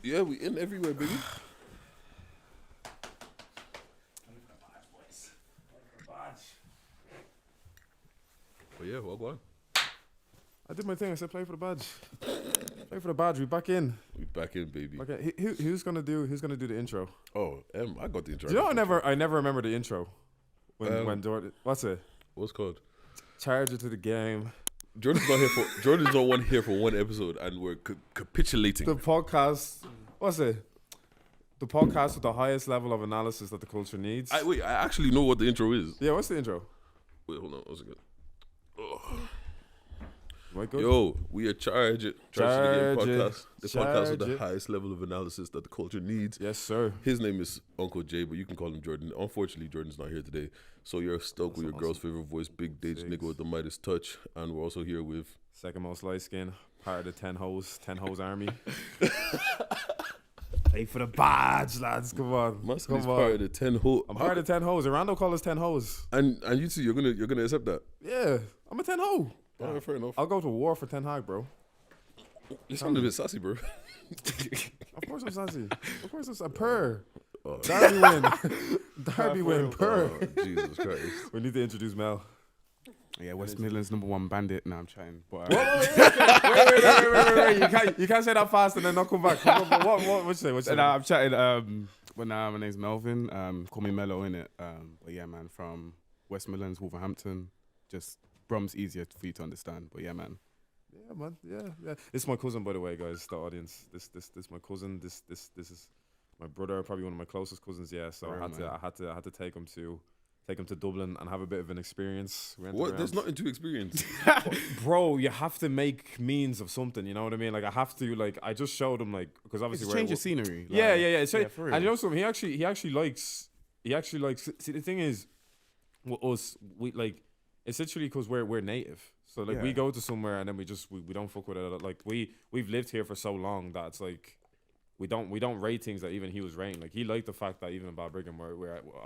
Yeah, we in everywhere, baby. Oh yeah, well, go on. I did my thing. I said play for the badge. Play for the badge. We back in. We back in, baby. Okay, who's gonna do the intro? Oh, I got the intro. Do you know I never remember the intro when Jordan. What's it? What's it called? Charge it to the game. Jordan's not here for one episode, and we're capitulating. The podcast. What's it? The podcast with the highest level of analysis that the culture needs. I actually know what the intro is. Yeah, what's the intro? Wait, hold on. What's it good? Good? Yo, we are Charge It to the Game podcast. The podcast with the Charge highest level of analysis that the culture needs. Yes, sir. His name is Uncle Jay, but you can call him Jordan. Unfortunately, Jordan's not here today, so you're stuck with your girl's favorite voice, Big Dage nigga with the Midas touch, and we're also here with Second most light skin, part of the 10 hoes army. Play for the badge, lads. Come on. Muskie's part of the 10 hoes. I'm part of the 10 hoes. Orlando call us 10 hoes. And you two, you're gonna accept that? Yeah, I'm a 10 hoe. All right, fair enough. I'll go to war for 10 Hag, bro. You sound a bit sassy, bro. Of course I'm sassy. Of course I'm a purr. Oh, Derby win. Derby win. Purr. oh, Jesus Christ. We need to introduce Mel. Yeah, West Midlands #1 bandit. Now I'm chatting. But, wait. You can't say that fast and then not come back. What you say? What you say? I'm chatting. My name's Melvin. Call me Mello, innit? But yeah, man, from West Midlands, Wolverhampton. Just Brom's easier for you to understand. But yeah, man. Yeah, man. Yeah. This is my cousin, by the way, guys. The audience. This my cousin. This is my brother. Probably one of my closest cousins. Yeah. So I had to take him to Dublin and have a bit of an experience. What? There's nothing to experience. Bro, you have to make means of something, you know what I mean? Like, I have to, like, I just showed him, like, because obviously... It's change of scenery. Like, yeah. So, for real. and you know something? He actually likes... See, the thing is, with us, we, like, it's literally because we're native. So, like, we go to somewhere and then we don't fuck with it. Like, we've lived here for so long that it's, like... We don't rate things that even he was rating. Like, he liked the fact that even in Balbriggan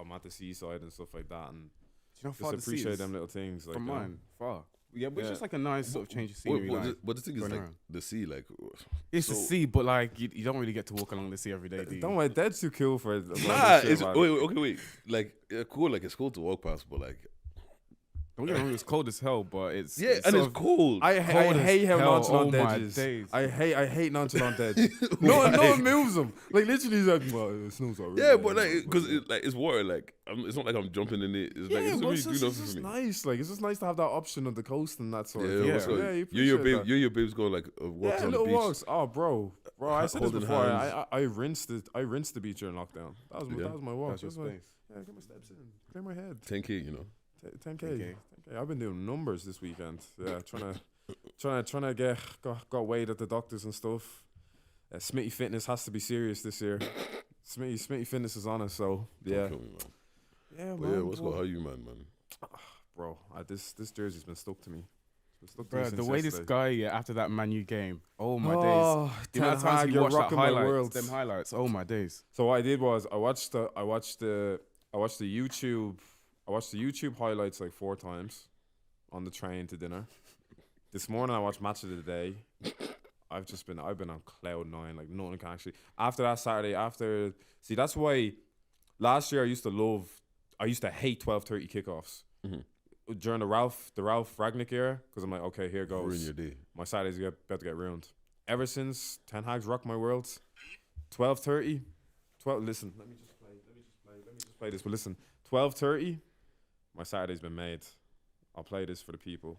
I'm at the seaside and stuff like that, and you know, just appreciate them little things. Like, from mine, far. Yeah, but it's just like a nice sort of change of scenery. But the thing is, like, around. the sea, like... It's the sea, but, like, you don't really get to walk along the sea every day, do you? Don't worry, Dead's too cool for it. Nah, wait. Like, cool, like, it's cool to walk past, but, like... Don't get me wrong, it's cold as hell, but it's... Yeah, and it's cold. I hate how nonchalant Dead is. Days. I hate nonchalant Dead. no one moves him. Like, literally, he's like, well, it snows already. Yeah, but, like, because it's water, like, it's not like I'm jumping in it. It's like, it's not really do nothing for me. Nice. Like, it's just nice to have that option on the coast and that sort of thing. Yeah, you your babes go, like, walks on the little beach. walks. Oh, bro, I said this Holding before. hands. I rinsed the beach during lockdown. That was my walk. That's your space. Yeah, get my steps in. Clear my head. 10K, you know. 10K. I've been doing numbers this weekend. Yeah, trying to got weighed at the doctors and stuff. Smitty Fitness has to be serious this year. Smitty Fitness is on us, so yeah. Don't kill me, man. Yeah, But man. yeah, what's going on? How you, man? Bro, this jersey's been stuck to me. It's been stuck to Bro, me the since way this yesterday. guy, after that Man U game, oh my days. The Ten amount of times Hag, he you're watched that rocking my world. them highlights, oh my days. So what I did was I watched the YouTube highlights like 4 times on the train to dinner. This morning I watched Match of the Day. I've been on cloud 9, like nothing can actually. After that Saturday, see, that's why last year I used to hate 12:30 kickoffs. Mm-hmm. During the Ralph Ragnick era, because I'm like, okay, here goes. Ruin your day. My Saturday's about to get ruined. Ever since Ten Hag's rocked my world, 12:30. Listen, let me just play this. But listen, 12:30. My Saturday's been made. I'll play this for the people.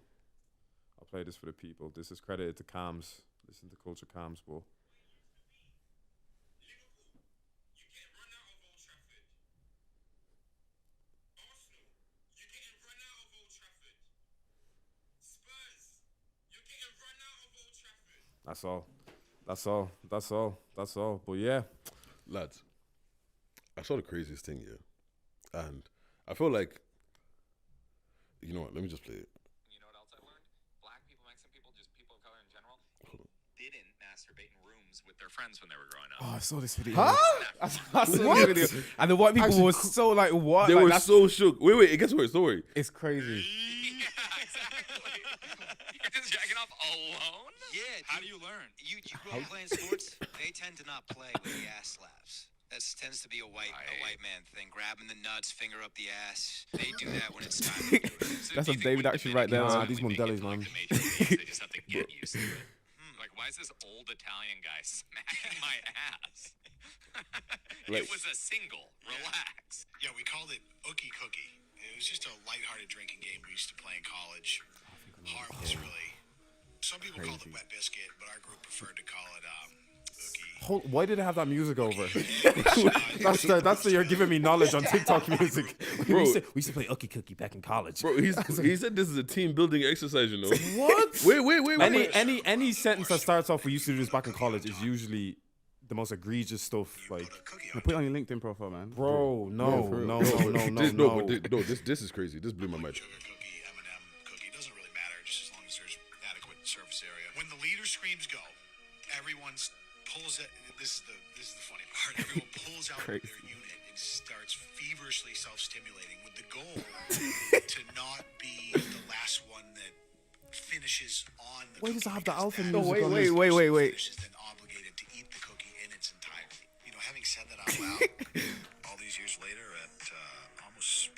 This is credited to Cams. Listen to Culture Cams, bro. That's all. But yeah. Lads, I saw the craziest thing here. And I feel like, you know what, let me just play it. You know what else I learned? Black people, Mexican people, just people of color in general, didn't masturbate in rooms with their friends when they were growing up. Oh, I saw this video. Huh? I saw this video. And the white people were so like, what? They like, were so shook. Wait, it gets worse, don't worry. It's crazy. Yeah, exactly. You're just jacking off alone? Yeah. How do you learn? You grew up playing sports They tend to not play with the ass slaps. That tends to be a white man thing. Grabbing the nuts, finger up the ass. They do that when it's time to do it. So That's do a you think David when action right there. Dominicans Nah, these finally make it Mondellis, to, like, man. the major leagues, they just have to get used to it. Like, why is this old Italian guy smacking my ass? It was a single. Relax. Yeah, we called it Ookie Cookie. It was just a lighthearted drinking game we used to play in college. Harmless, really. Some people called it Wet Biscuit, but our group preferred to call it Ookie. Why did it have that music over? that's the you're giving me knowledge on TikTok music. Bro. We used to play Ookie Cookie back in college. Bro, he said this is a team building exercise, you know. What? Wait. Any sentence that starts off, we used to do this back in college, is usually the most egregious stuff. Like, Put it on your LinkedIn profile, man. bro, no. This is crazy. This blew my mind. Sugar cookie, M&M cookie, doesn't really matter, just as long as there's adequate surface area. When the leader screams go, everyone pulls it. This is the funny part. Everyone pulls out their unit and starts feverishly self-stimulating with the goal to not be the last one that finishes on the Why cookie. does it have the because alpha that music wait, on wait, this? wait. Is then obligated to eat the cookie in its entirety. You know, having said that out loud, all these years later, it almost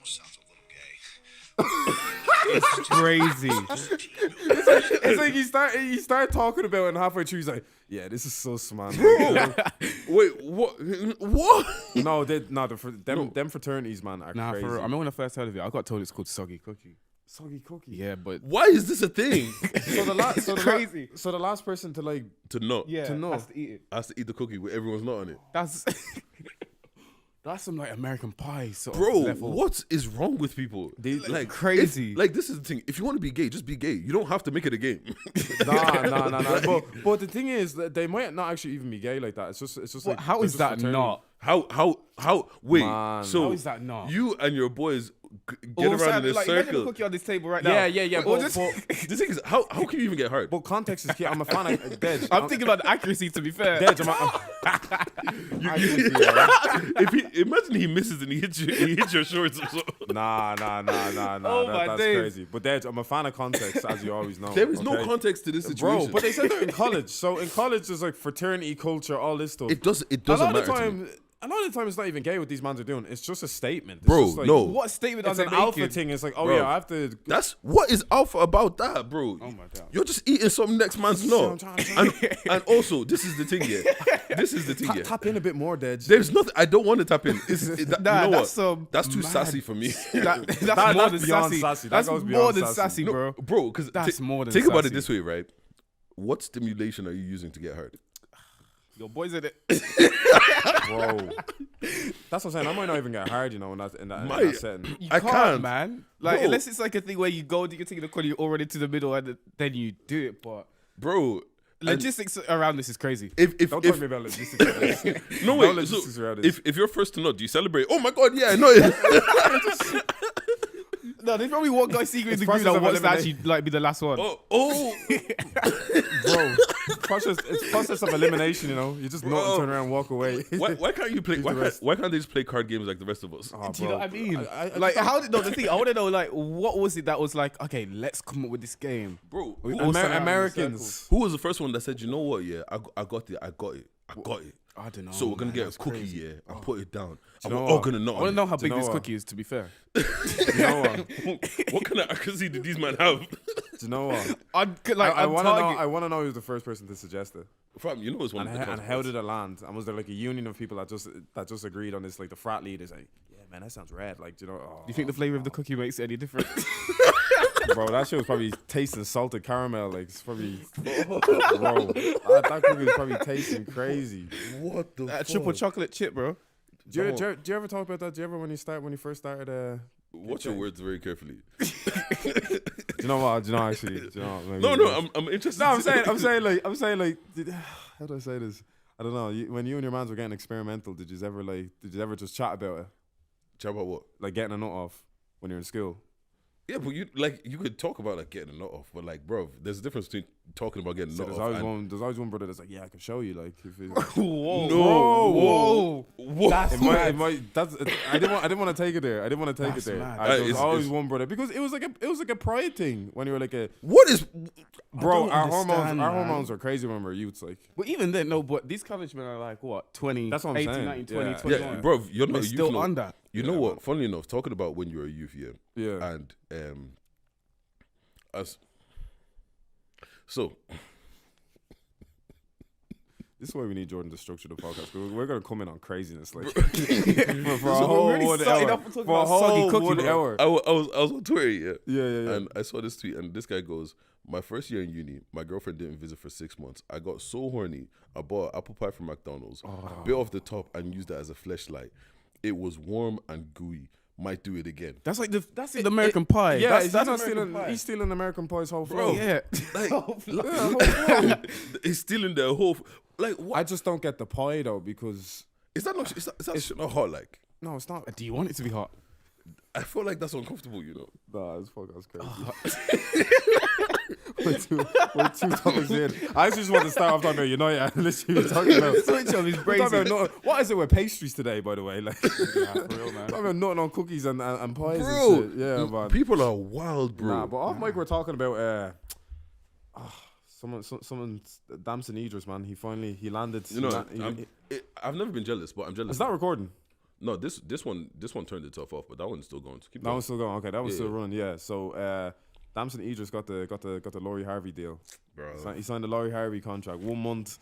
sounds a little gay. It's crazy. It's like you start talking about it, and halfway through he's like, yeah, this is so smart. Wait, what? What? Them fraternities, man, are Nah, crazy. for real. I remember when I first heard of it, I got told it's called Soggy Cookie. Soggy Cookie. Yeah, but Why is this a thing? So the last person to like to not. to know. has to eat it. Has to eat the cookie with everyone's not on it. That's that's some like American Pie sort Bro, of level. what is wrong with people? They- like crazy. Like this is the thing. If you want to be gay, just be gay. You don't have to make it a game. Nah. But the thing is that they might not actually even be gay like that. It's just like How they're is just that fraternity. not? How? Wait. Man. So How is that not? you and your boys get around in a like, imagine a circle. cookie on this table right now. Yeah. Or But, just- The thing is, how can you even get hard? but context is key. I'm a fan of Dej. I'm thinking about the accuracy. To be fair, Dej. If he imagine he misses and he hits your shorts. Or so. Nah. Oh, my That's days. crazy. But Dej, I'm a fan of context, as you always know. There is no okay? context to this situation. Bro, but they said they're in college. So in college, there's like fraternity culture, all this stuff. it doesn't a lot matter of the to me. time, a lot of the time, it's not even gay what these mans are doing. It's just a statement. It's Bro, just like, no. what statement are It's they an alpha making? thing. It's like, oh Bro. yeah, I have to. That's what is alpha about that, bro. Oh my God. You're just eating something next man's not. And also, this is the thing, yeah. This is the thing, yeah. Tap in a bit more, Dej. There's nothing. I don't want to tap in. Nah, you know that's what? That's too mad. sassy for me. That's That's more than beyond sassy. sassy. That That's goes more beyond than sassy. sassy, bro. Bro, because That's more than think about it sassy. this way, right? What stimulation are you using to get hard? Your boys in it. Bro, that's what I'm saying. I might not even get hard, you know, in that setting. You I can't, can't. man. Like Bro. unless it's like a thing where you go, you're taking the corner, you already to the middle, and then you do it. But Bro, and logistics around this is crazy. if Don't talk to me about logistics. no No way, logistics so around this. if you're first to know, do you celebrate? Oh my god, yeah, I know it. No, there's probably one guy secretly in the process group that of wants to elimination. actually like be the last one. oh, Bro, it's process of elimination, you know. You just Bro. not turn around and walk away. why can't you play? Why can't they just play card games like the rest of us? Oh, Do you know bro. what I mean? I like, just how did the thing? I want to know, like, what was it that was like? Okay, let's come up with this game. Bro, We who, all sat around in Americans. who was the first one that said, you know what? Yeah, I got it. I don't know. So we're gonna man, get a that's cookie, crazy. yeah, and put it down. you And know we're all what? gonna I not. want to know how Do you big know this what? cookie is. To be fair, You know what? What kind of accuracy did these men have? Do you know what? I I want to know who's the first person to suggest it, Fam, you know it's one and, of the and how did it land? And was there like a union of people that just agreed on this? Like the frat leaders, like, yeah, man, that sounds rad. Like, do you know? Oh, Do you think the flavor of the cookie makes it any different? bro, that shit was probably tasting salted caramel. Like, it's probably, bro, that cookie was probably tasting crazy. What the A triple chocolate chip, bro. Do you ever talk about that? Do you ever when you first started? Watch your words very carefully. Do you know what? Do you know actually? Do you know? Maybe No, I'm interested. No, I'm saying like, how do I say this? I don't know. When you and your mans were getting experimental, did you ever just chat about it, Chat about what? like getting a nut off when you're in school? Yeah, but you could talk about like getting a nut off, but like, bro, there's a difference between talking about getting So nut there's off. always one brother that's like, yeah, I can show you. Like, if it's, Whoa. That's mad. I didn't want to take it there. I didn't want to take That's it there. mad. There was It's- always it's- one brother because it was like a pride thing when you were like a What is? bro. don't Our hormones, understand, our man. hormones are crazy when we're youths. Like, But even then, no. But these college men are like what 20, That's what I'm 18, saying. 19, 20, Yeah. 21. Yeah, bro. You're They're not. still on that. You know what? Funnily enough, talking about when you were a youth, yeah. and as so. This is why we need Jordan to structure the podcast. We're gonna come in on craziness, like for So a whole we're already 1 starting hour. off talking For a about soggy whole cookie, 1 bro. hour. I was on Twitter, Yeah. and I saw this tweet, and this guy goes, "My first year in uni, my girlfriend didn't visit for 6 months. I got so horny, I bought an apple pie from McDonald's, bit off the top, and used that as a fleshlight. It was warm and gooey. Might do it again, That's like the American Pie. Yeah, that's he's not American stealing. Pie. He's stealing American Pie's whole bro. flow. Yeah. He's stealing their whole. Like, what? I just don't get the pie though because Is that shit not hot? Like, no, it's not. Do you want it to be hot? I feel like that's uncomfortable, you know. Nah, this podcast crazy. we're two topics in. I actually just want to start off talking about United. Literally, we're talking about Switch on his we're talking brain. about what is it with pastries today? By the way, like Yeah, for real, man. talking about nutting on cookies and pies Bro, and shit. Yeah, man. people are wild, bro. Nah, but off mic we're talking about someone Damson Idris, man. He landed. You know, I've never been jealous, but I'm jealous. It's not recording. No, this one turned itself off, but that one's still going. So keep That going. one's still going. Okay, that one's Yeah, still yeah. running. Yeah. So Damson Idris got the Laurie Harvey deal. Bro. He signed the Laurie Harvey contract. 1 month.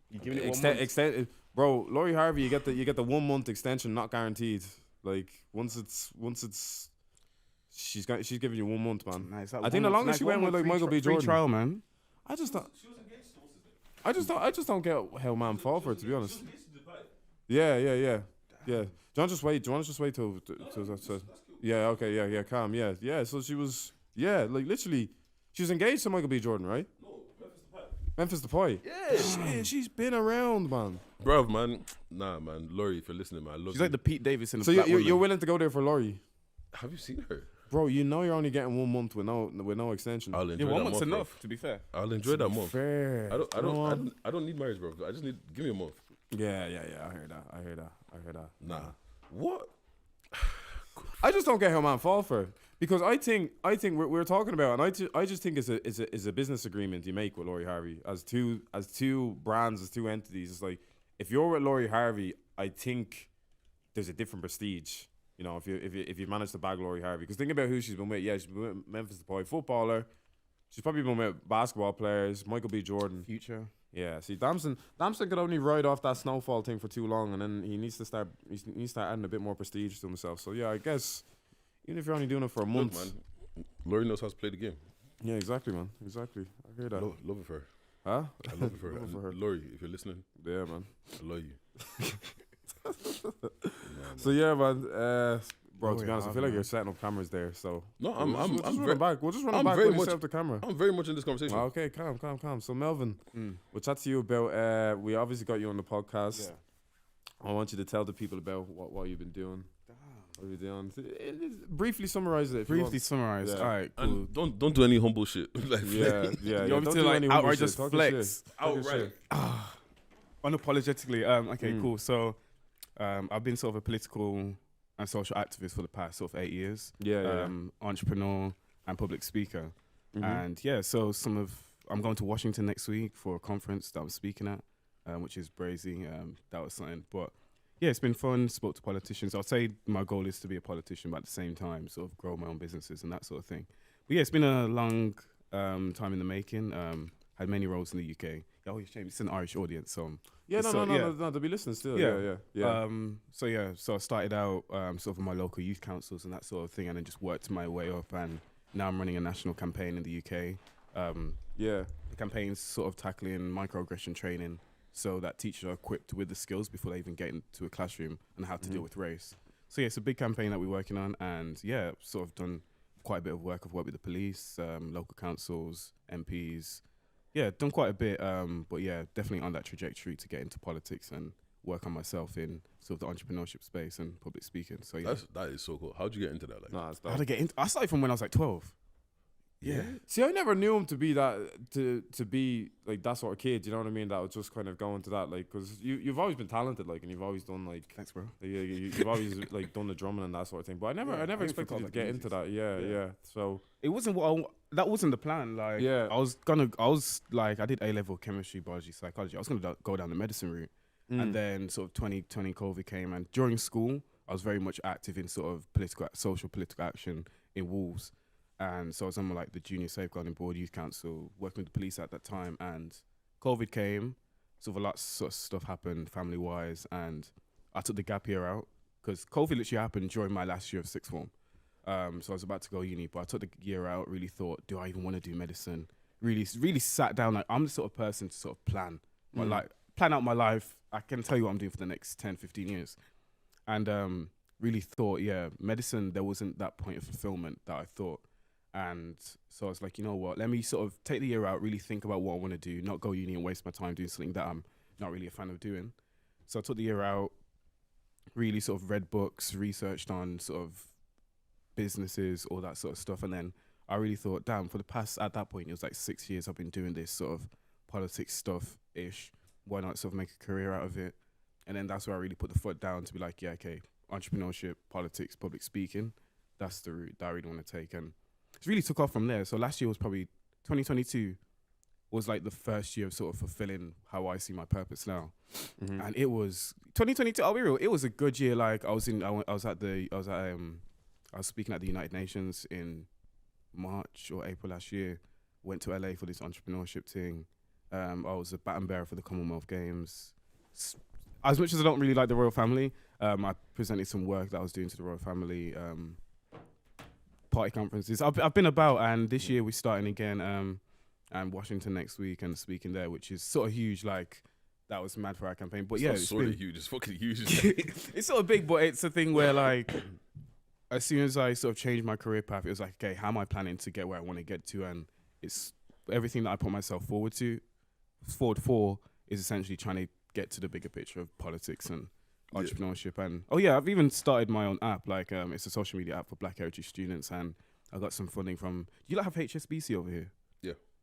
You giving it 1 Extend, month? extend, bro. Laurie Harvey, you get the 1 month extension, not guaranteed. Like once it's she's giving you 1 month, man. Nice. That I think the one- longest nice she went 1 with like month Michael B. free Jordan. trial, man. I just don't. I just don't get how man fall for it, to be honest. Yeah. Do you want to just wait? Do you want to just wait till yeah, okay, yeah, calm, yeah. So she was, like literally, she was engaged to Michael B. Jordan, right? No, Memphis Depay. Yeah. Shit, she's been around, man. Bro, man. Nah, man. Laurie, if you're listening, man, I love She's you. like the Pete Davidson of So black you're women. willing to go there for Laurie? Have you seen her? Bro, you know you're only getting 1 month with no extension. I'll enjoy Yeah, 1 that month's month, bro. enough, to be fair. I'll enjoy that month. Fair. I don't need marriage, bro. I just need give me a month. Yeah. I hear that. Nah. What? I just don't get how man fall for it because I think we're talking about, and I just think it's a business agreement you make with Laurie Harvey as two brands, as two entities. It's like if you're with Laurie Harvey, I think there's a different prestige. You know, if you manage to bag Laurie Harvey, because think about who she's been with. Yeah, she's been with Memphis Depay, footballer. She's probably been with basketball players, Michael B. Jordan. Future. Yeah, see, Damson could only ride off that snowfall thing for too long, and then he needs to start adding a bit more prestige to himself. So yeah, I guess even if you're only doing it for a month, Look, man. Laurie knows how to play the game. yeah, exactly, man, exactly. I hear that. Love it for her. Huh? I love it for her. Love it for her. Laurie, if you're listening, Yeah, man. I love you. So yeah, man. Bro, to Laurie be honest, I feel Harvey, like man. you're setting up cameras there. So No, we'll just run very, it back. We'll just run it I'm back very when you much- set up the camera. I'm very much in this conversation. Well, okay, calm. So Melvin, Mm. we'll chat to you about. We obviously got you on the podcast. Yeah. I want you to tell the people about what you've been doing. What you've been doing. Briefly summarize it. If you want. Briefly summarized. Yeah. All right, cool. And don't do any humble shit. Like, Yeah. You want me Don't to do like any humble outright shit. just Talk your flex? shit. Talk your outright. shit. Unapologetically. Okay, Mm. cool. So, I've been sort of a political and social activist for the past sort of 8 years. Yeah. Entrepreneur and public speaker. Mhm. And yeah, so I'm going to Washington next week for a conference that I'm speaking at, which is brazy. That was something. But yeah, it's been fun. Spoke to politicians. I'll say my goal is to be a politician, but at the same time, sort of grow my own businesses and that sort of thing. But yeah, it's been a long time in the making. Had many roles in the UK. Oh, it's an Irish audience, so Yeah, So, no, they'll be listening still. Yeah. So I started out sort of in my local youth councils and that sort of thing, and then just worked my way up, and now I'm running a national campaign in the UK. Yeah. The campaign's sort of tackling microaggression training, so that teachers are equipped with the skills before they even get into a classroom and how to deal with race. So yeah, it's a big campaign that we're working on, and yeah, sort of done quite a bit of work. I've worked with the police, local councils, MPs. Yeah, done quite a bit, but yeah, definitely on that trajectory to get into politics and work on myself in sort of the entrepreneurship space and public speaking. So yeah, That is so cool. How'd you get into that? Like, No, it's how dope. to get into? I started from when I was like 12. Yeah. See, I never knew him to be that to be like that sort of kid. You know what I mean? That would just kind of go into that, like, because you've always been talented, like, and you've always done like. Thanks, bro. You've always like done the drumming and that sort of thing. But I never I expected forgot you to about the get into that. Yeah. So It wasn't that wasn't the plan. Like, Yeah. I did A-level chemistry, biology, psychology. I was gonna go down the medicine route, and then sort of 2020 COVID came, and during school, I was very much active in sort of social political action in Wolves, and so I was on like the Junior Safeguarding Board, Youth Council, working with the police at that time, and COVID came, sort of a lot of sort of stuff happened family wise, and I took the gap year out because COVID literally happened during my last year of sixth form. So I was about to go uni, but I took the year out, really thought, do I even want to do medicine? Really sat down, like, I'm the sort of person to sort of plan out my life. I can tell you what I'm doing for the next 10, 15 years. And really thought, medicine, there wasn't that point of fulfillment that I thought. And so I was like, you know what, let me sort of take the year out, really think about what I want to do, not go uni and waste my time doing something that I'm not really a fan of doing. So I took the year out, really sort of read books, researched on sort of businesses, all that sort of stuff. And then I really thought, damn, for the past, at that point, it was like 6 years I've been doing this sort of politics stuff-ish. Why not sort of make a career out of it? And then that's where I really put the foot down to be like, yeah, okay, entrepreneurship, politics, public speaking, that's the route that I really want to take. And it really took off from there. So last year was probably 2022 was like the first year of sort of fulfilling how I see my purpose now. And it was 2022. I'll be real. It was a good year. Like I was speaking at the United Nations in March or April last year. Went to LA for this entrepreneurship thing. I was a baton bearer for the Commonwealth Games. As much as I don't really like the royal family, I presented some work that I was doing to the royal family. Party conferences. I've been about, and this year we're starting again. And Washington next week and speaking there, which is sort of huge. Like that was mad for our campaign. But It's sort of huge. It's fucking huge. It's sort of big, but it's a thing where like as soon as I sort of changed my career path, it was like, okay, how am I planning to get where I want to get to? And it's everything that I put myself forward for is essentially trying to get to the bigger picture of politics and entrepreneurship. And I've even started my own app. Like it's a social media app for Black Heritage students, and I got some funding from. Do you like have HSBC over here?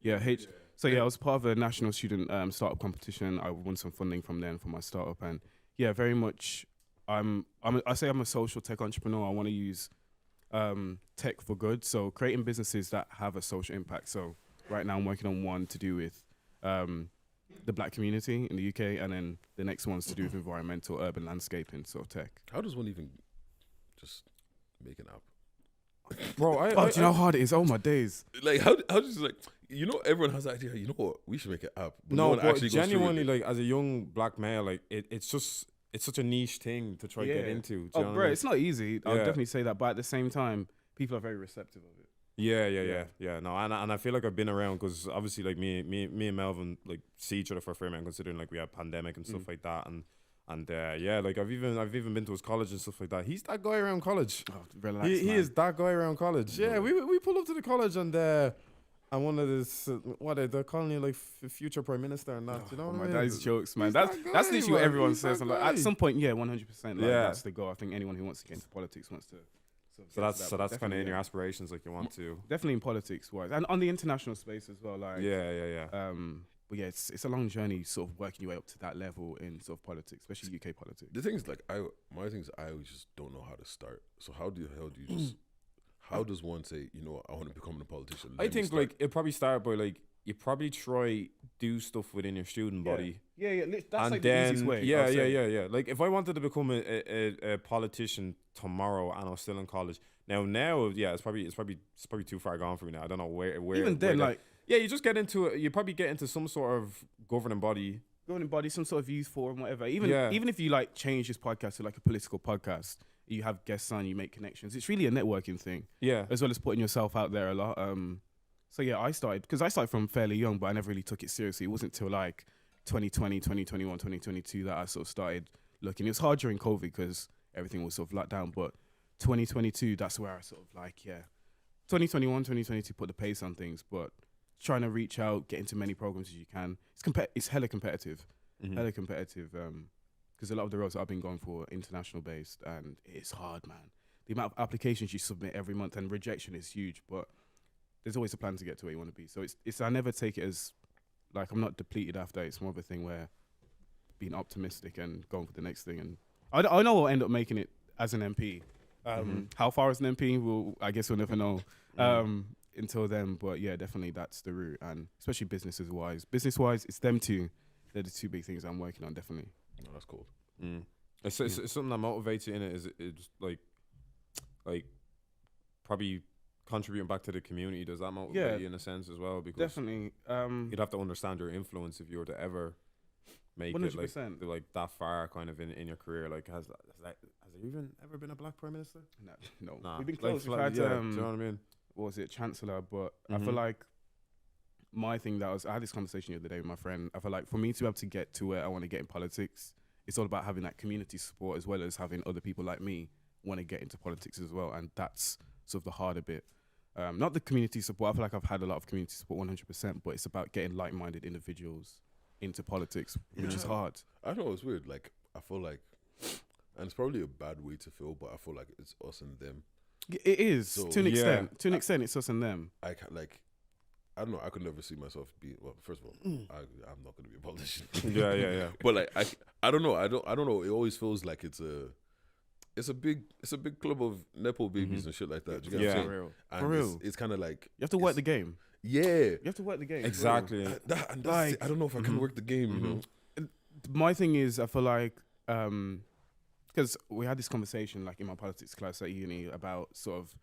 Yeah. I was part of a national student startup competition. I won some funding from them for my startup, and very much. I say I'm a social tech entrepreneur. I want to use tech for good. So creating businesses that have a social impact. So right now I'm working on one to do with the Black community in the UK, and then the next one's to do with environmental, urban landscaping, sort of tech. How does one even just make an app? Bro, do you know how hard it is? Oh my days! Like how does like everyone has the idea. You know what? We should make an app. But no one but actually goes through genuinely, it. like as a young black male, like it's such a niche thing to try to get into. Do you know what I mean? It's not easy. I'll definitely say that, but at the same time, people are very receptive of it. Yeah. No, and I feel like I've been around because obviously, like me and Melvin like see each other for a fair amount, considering like we had pandemic and stuff like that, and like I've even been to his college and stuff like that. He's that guy around college. Oh, relax, he is that guy around college. Yeah, we pull up to the college and one of this they're calling you like future prime minister and that. You know what I mean? That is jokes, man. He's That's literally what everyone He's says. that Like, guy. at some point, 100%. Yeah. That's the goal. I think anyone who wants to get into politics wants to. So that's kind of in your aspirations, like you want to. Definitely in politics wise, and on the international space as well. Like but it's a long journey, sort of working your way up to that level in sort of politics, especially UK politics. The thing is, like, I always just don't know how to start. So how do you just? How does one say, I want to become a politician? I think like it probably start by like you probably try do stuff within your student body. Yeah. That's and like then, the easiest way. Yeah. Like if I wanted to become a politician tomorrow and I was still in college, now it's probably too far gone for me now. I don't know where Even then, like you just get into it. You probably get into some sort of governing body, some sort of youth forum, whatever. Even if you like change this podcast to like a political podcast, you have guests on, you make connections. It's really a networking thing. Yeah, as well as putting yourself out there a lot. I started from fairly young, but I never really took it seriously. It wasn't till like 2020, 2021, 2022 that I sort of started looking. It was hard during COVID because everything was sort of locked down, but 2022, that's where I sort of 2021, 2022 put the pace on things, but trying to reach out, get into many programs as you can. It's hella competitive, because a lot of the roles that I've been going for are international based, and it's hard, man. The amount of applications you submit every month and rejection is huge, but there's always a plan to get to where you want to be. So it's I never take it as like I'm not depleted after. It's more of a thing where being optimistic and going for the next thing. And I know I'll end up making it as an MP. How far as an MP, I guess we'll never know until then. But yeah, definitely that's the route. And especially business wise, it's them two. They're the two big things I'm working on. Definitely. No, that's cool. It's something that motivates you in it. Is it's like probably contributing back to the community. Does that motivate you in a sense as well? Because definitely. You'd have to understand your influence if you were to ever make 100%. it like that far kind of in your career. Like has there even ever been a black prime minister? No. Nah. We've been close. We've had do you know what I mean? what was it, Chancellor? But I feel like my thing I had this conversation the other day with my friend. I feel like for me to be able to get to where I want to get in politics, it's all about having that community support as well as having other people like me want to get into politics as well. And that's sort of the harder bit. Not the community support. I feel like I've had a lot of community support 100%, but it's about getting like-minded individuals into politics, which is hard. I know it's weird. Like I feel like, and it's probably a bad way to feel, but I feel like it's us and them. It is So, to an extent. To an extent, it's us and them. I I don't know. I could never see myself being. Well, first of all, I'm not going to be a politician. Yeah. But like, I don't know. I don't know. It always feels like it's a big club of nepo babies and shit like that. Do you get what I'm saying? For real. And For real. It's kind of like You have to work the game. Yeah. You have to work the game. Exactly. And that's it. I don't know if I can work the game. You know. My thing is, I feel like, because we had this conversation like in my politics class at uni about sort of,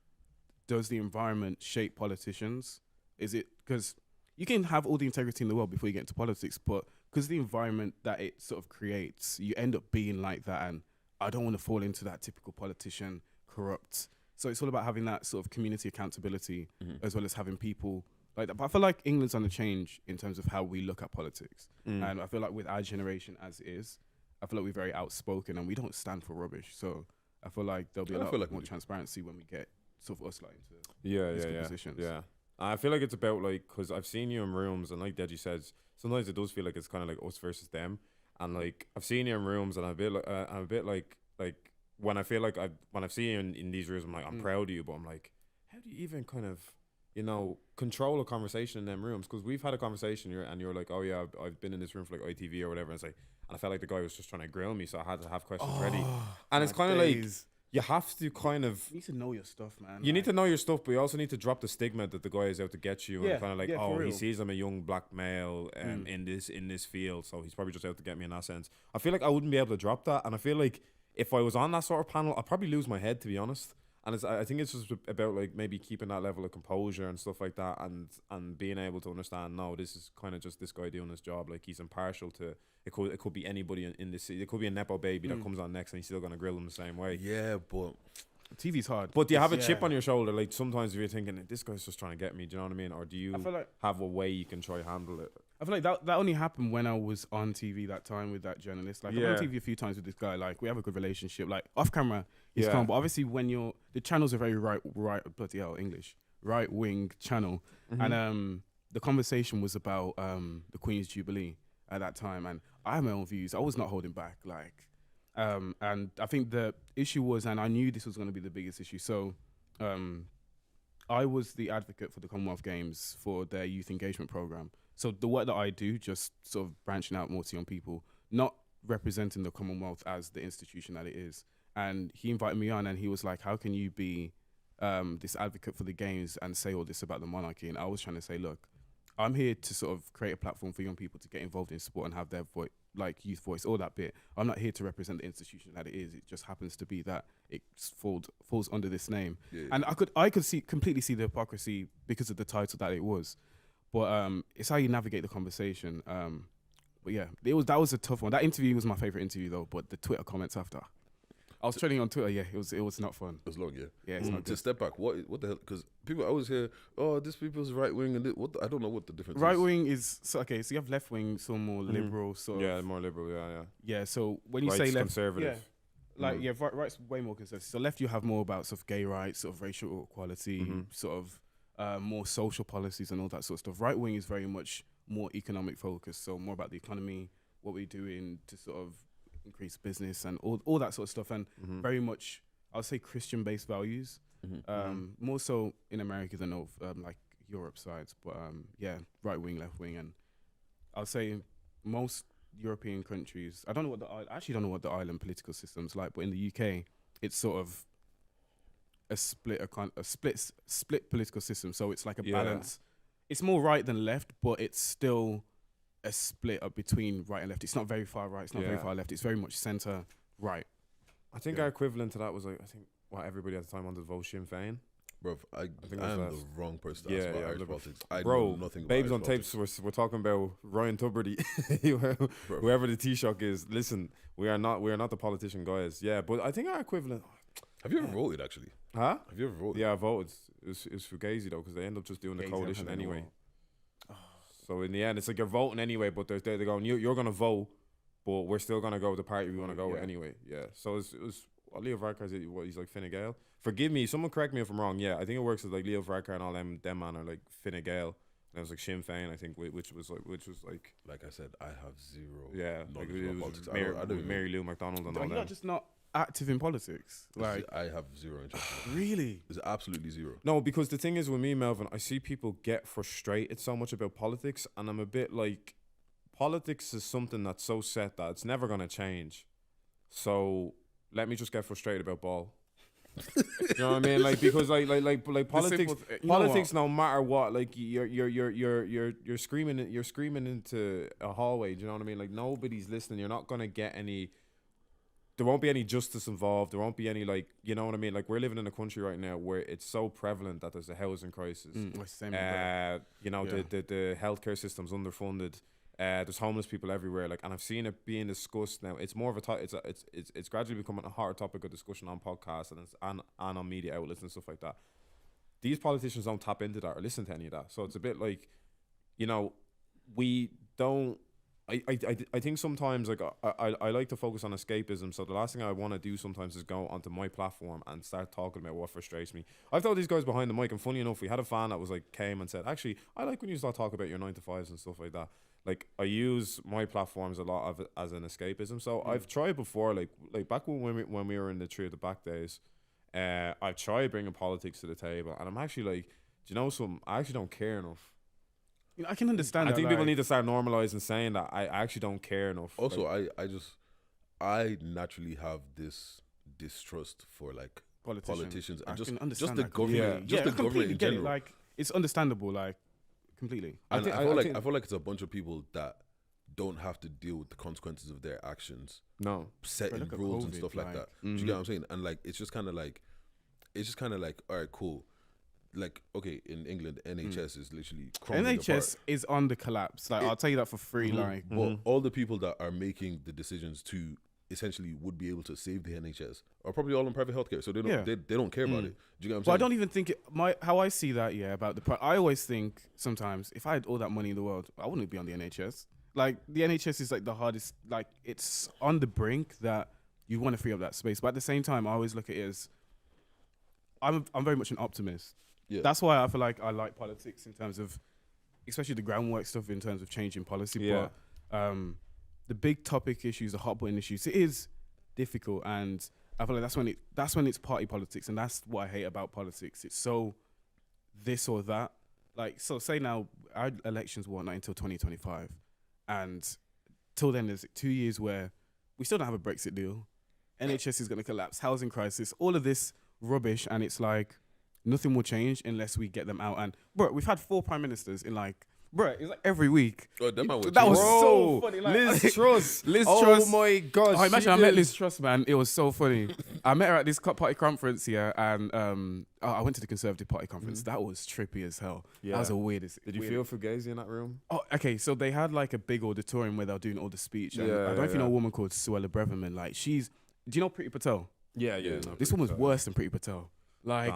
does the environment shape politicians? Is it because you can have all the integrity in the world before you get into politics, but because the environment that it sort of creates, you end up being like that. And I don't want to fall into that typical politician, corrupt. So it's all about having that sort of community accountability as well as having people like that. But I feel like England's on the change in terms of how we look at politics. And I feel like with our generation as it is, I feel like we're very outspoken and we don't stand for rubbish. So I feel like there'll be a lot more transparency when we get sort of us like into these positions. Yeah. I feel like it's about like, because I've seen you in rooms and like Deji says, sometimes it does feel like it's kind of like us versus them. And like I've seen you in rooms and I'm a bit like when I feel like when I've seen you in these rooms, I'm like, I'm proud of you, but I'm like, how do you even kind of, you know, control a conversation in them rooms? Because we've had a conversation and you're like, oh yeah, I've been in this room for like ITV or whatever. And it's like, and I felt like the guy was just trying to grill me, so I had to have questions ready. And it's kind of like, you have to kind of, you need to know your stuff, man. You need to know your stuff, but you also need to drop the stigma that the guy is out to get you. And kind of like, he sees I'm a young black male in this field, so he's probably just out to get me in that sense. I feel like I wouldn't be able to drop that, and I feel like if I was on that sort of panel, I'd probably lose my head, to be honest. And I think it's just about like maybe keeping that level of composure and stuff like that, and being able to understand, no, this is kind of just this guy doing his job. Like he's impartial to it could be anybody in this city. It could be a nepo baby that comes on next, and he's still gonna grill him the same way. Yeah, but TV's hard. But do you have a chip on your shoulder? Like sometimes if you're thinking this guy's just trying to get me, do you know what I mean? Or do you have a way you can try to handle it? I feel like that only happened when I was on TV that time with that journalist. Like I was on TV a few times with this guy. Like we have a good relationship. Like off camera, he's calm. But obviously when the channel's a very right wing channel, and the conversation was about the Queen's Jubilee at that time, and I have my own views. I was not holding back. Like, and I think the issue was, and I knew this was going to be the biggest issue. So, I was the advocate for the Commonwealth Games for their youth engagement program. So the work that I do, just sort of branching out more to young people, not representing the Commonwealth as the institution that it is. And he invited me on and he was like, how can you be this advocate for the games and say all this about the monarchy? And I was trying to say, look, I'm here to sort of create a platform for young people to get involved in sport and have their voice, like youth voice, all that bit. I'm not here to represent the institution that it is. It just happens to be that it falls under this name. And I could completely see the hypocrisy because of the title that it was. But it's how you navigate the conversation. But yeah, that was a tough one. That interview was my favorite interview though. But the Twitter comments after, I was trending on Twitter. Yeah, it was not fun. It was long. Yeah, it's not good. To step back, what the hell? Because people always hear, oh, this people's right wing and I don't know what the difference. Right is. wing is so you have left wing, so more liberal. So more liberal. Yeah. So when you right's say left, conservative. Right's way more conservative. So left, you have more about sort of gay rights, sort of racial equality, sort of more social policies and all that sort of stuff. Right wing is very much more economic focused, so more about the economy, what we're doing to sort of increase business and all that sort of stuff, and very much, I would say, Christian-based values. More so in America than like Europe sides, but yeah, right wing, left wing, and I'll say most European countries. I actually don't know what the island political system's like, but in the UK, it's sort of a split political system. So it's like a balance. It's more right than left, but it's still a split up between right and left. It's not very far right. It's not very far left. It's very much centre right. I think our equivalent to that was like, I think what everybody at the time wanted to vote Sinn Féin. Bro, I am the wrong person to ask about Irish politics. I bro, know nothing about babes Irish on politics. tapes. We're talking about Ryan Tubridy, whoever the Taoiseach is. Listen, we are not the politician guys. Yeah, but I think our equivalent. Have you ever voted actually? Huh? Have you ever voted? Yeah, I voted. It was Fugazi though, because they end up just doing the coalition anyway. So in the end, it's like you're voting anyway, but they're going, you're going to vote, but we're still going to go with the party we want to go with anyway. Yeah. So it was Leo Varadkar, he's like Fine Gael. Forgive me, someone correct me if I'm wrong. Yeah, I think it works as like Leo Varadkar and all them man are like Fine Gael. And it was like Sinn Féin, I think, which was like I said, I have zero. Yeah, like knowledge it about was politics. Mary Lou McDonald and all You're that. just not active in politics. Like, I have zero interest. really? It's absolutely zero. No, because the thing is with me, Melvin, I see people get frustrated so much about politics, and I'm a bit like, politics is something that's so set that it's never gonna change. So let me just get frustrated about ball. You know what I mean? Like, because like politics, no matter what, like you're screaming into a hallway. Do you know what I mean? Like, nobody's listening. You're not gonna get any. There won't be any justice involved. There won't be any, like, you know what I mean? Like, we're living in a country right now where it's so prevalent that there's a housing crisis. You know, the healthcare system's underfunded. There's homeless people everywhere. Like, and I've seen it being discussed now. It's more of it's gradually becoming a hotter topic of discussion on podcasts and on media outlets and stuff like that. These politicians don't tap into that or listen to any of that. So it's a bit like, you know, we don't. I think sometimes, like, I like to focus on escapism. So the last thing I want to do sometimes is go onto my platform and start talking about what frustrates me. I've told these guys behind the mic, and funny enough, we had a fan that was like, came and said, actually, I like when you start talking about your 9-to-5s and stuff like that. Like, I use my platforms a lot as an escapism. So I've tried before, like back when we were in the Tree of the Back days, I've tried bringing politics to the table, and I'm actually like, do you know something? I actually don't care enough. You know, I can understand. I think people need to start normalizing saying that I actually don't care enough. Also, like, I naturally have this distrust for like politicians and just the government, just the government in general. Like, it's understandable, like, completely. And I feel like it's a bunch of people that don't have to deal with the consequences of their actions. No, setting rules and stuff like that. Do you get what I'm saying? And like, it's just kind of like, all right, cool. Like, okay, in England, NHS is literally crumbling NHS apart. is on the collapse. Like, I'll tell you that for free. Like, But all the people that are making the decisions to essentially would be able to save the NHS are probably all in private healthcare, so they don't they don't care about it. Do you get what I'm saying? I don't even think how I see that. Yeah, about I always think sometimes if I had all that money in the world, I wouldn't be on the NHS. Like, the NHS is like the hardest. Like, it's on the brink that you want to free up that space, but at the same time, I always look at it as I'm very much an optimist. Yeah. That's why I feel like I like politics in terms of, especially the groundwork stuff in terms of changing policy. Yeah. But the big topic issues, the hot button issues, it is difficult, and I feel like that's when it's party politics, and that's what I hate about politics. It's so this or that. Like, so say now our elections were not until 2025, and till then there's 2 years where we still don't have a Brexit deal. NHS is going to collapse, housing crisis, all of this rubbish, and it's like, nothing will change unless we get them out. And bro, we've had 4 prime ministers in like, bro, it's like every week. Oh, that was so funny. Like, Liz Truss. Liz Truss. Oh my gosh. Oh, imagine I met Liz Truss, man. It was so funny. I met her at this party conference here, and I went to the Conservative Party conference. That was trippy as hell. Yeah. That was the weirdest. Did you feel Fugazi in that room? Oh, okay. So they had like a big auditorium where they were doing all the speech. And I don't know if you know a woman called Suella Braverman. Like, do you know Priti Patel? Yeah. This woman's worse than Priti Patel. Like,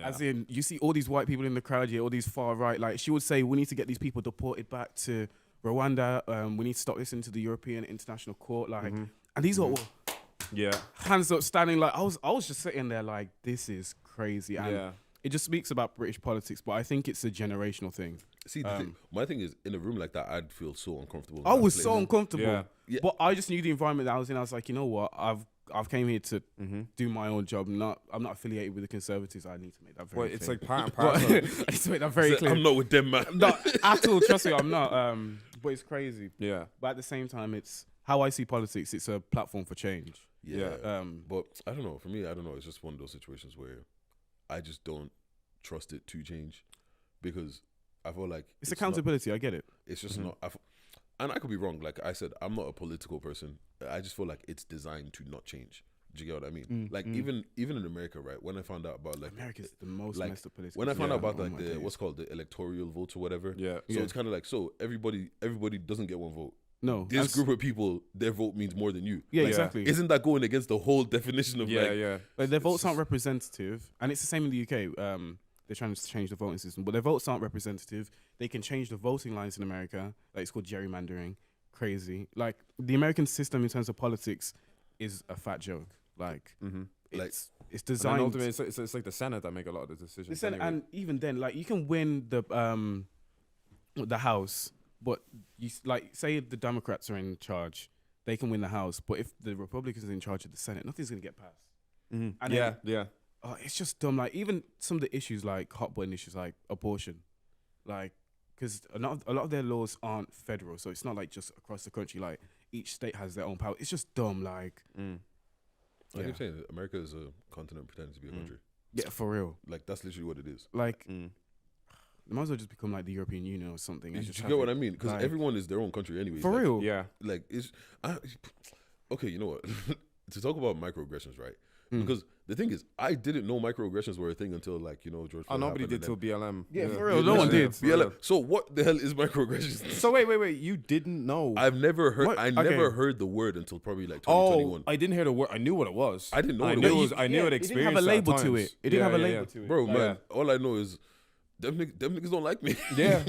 as in, you see all these white people in the crowd here, all these far right. Like, she would say, we need to get these people deported back to Rwanda. We need to stop this into the European International Court. Like, and these are all hands up, standing. Like, I was just sitting there like, this is crazy. And it just speaks about British politics, but I think it's a generational thing. See, my thing is, in a room like that, I'd feel so uncomfortable. I was so uncomfortable. Yeah. But I just knew the environment that I was in. I was like, you know what? I've came here to do my own job. I'm not affiliated with the Conservatives. I need to make that very clear. It's like part and parcel. I need to make that very clear. I'm not with them, man. Not at all. Trust me, I'm not. But it's crazy. Yeah. But at the same time, it's how I see politics. It's a platform for change. Yeah. But I don't know. For me, I don't know. It's just one of those situations where I just don't trust it to change because I feel like it's accountability. I get it. It's just not. And I could be wrong. Like I said, I'm not a political person. I just feel like it's designed to not change. Do you get what I mean? Even in America, right? When I found out about like America's the most messed up political. when I found out about like days. what's called the electoral votes or whatever. Yeah. So it's kind of like everybody doesn't get one vote. No, This group of people, their vote means more than you. Yeah, Like, exactly. Isn't that going against the whole definition of Like their votes aren't representative, and it's the same in the UK. They're trying to change the voting system, but their votes aren't representative. They can change the voting lines in America. Like it's called gerrymandering. Crazy. Like the American system in terms of politics is a fat joke. Like it's designed. And ultimately, it's like the Senate that make a lot of the decisions. The Senate, anyway. and even then, like you can win the House, but you like say the Democrats are in charge, they can win the House. But if the Republicans are in charge of the Senate, nothing's gonna get passed. And then, it's just dumb. Like even some of the issues, like hot button issues, like abortion, like because a lot of their laws aren't federal, so it's not like just across the country. Like each state has their own power. It's just dumb. Like, I keep saying America is a continent pretending to be a country. Yeah, for real. Like that's literally what it is. Like, they might as well just become like the European Union or something. You get what I mean? Because like, everyone is their own country anyway. For like, real. Yeah. Like okay. You know what? To talk about microaggressions, right? Because the thing is, I didn't know microaggressions were a thing until like George Floyd. Nobody happened did till BLM. Yeah, for real. No one did. BLM. So what the hell is microaggressions? So wait. You didn't know? I've never heard. What? I Okay. never heard the word until probably like 2021. I didn't hear the word. I knew what it was. I didn't know I what it knew was. I knew it. It didn't have a label to it. It didn't have a label to it. Bro, Like, man, all I know is them niggas don't like me. Yeah,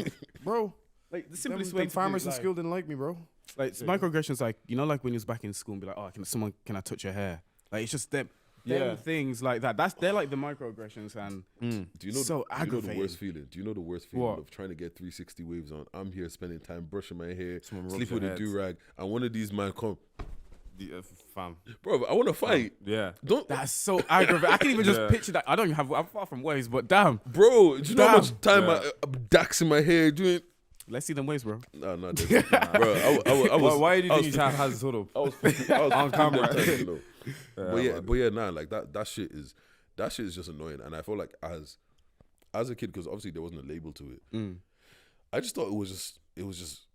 bro. Like the simplest way Them to farmers do in it, school didn't like me, bro. like microaggressions, like like when you was back in school and be like, oh, can I touch your hair? Like it's just them things like that. They're like the microaggressions, and Do you know? so do you know the aggravating. worst feeling? Do you know the worst feeling What? of trying to get 360 waves on? I'm here spending time brushing my hair, Someone rubs sleep your with a head. do rag, and one of these man come, Fam. bro. I want to fight. Yeah. Don't, That's so aggravating. I can even just picture that. I don't even have. I'm far from waves, but damn. bro. Do you know how much time Yeah. I'm daxing my hair doing? Let's see them waves, bro. No, not that. Bro, I was. Why do you I think was he has sort of? I was On camera. But yeah, nah, like that shit is just annoying, and I feel like as a kid, because obviously there wasn't a label to it. I just thought it was just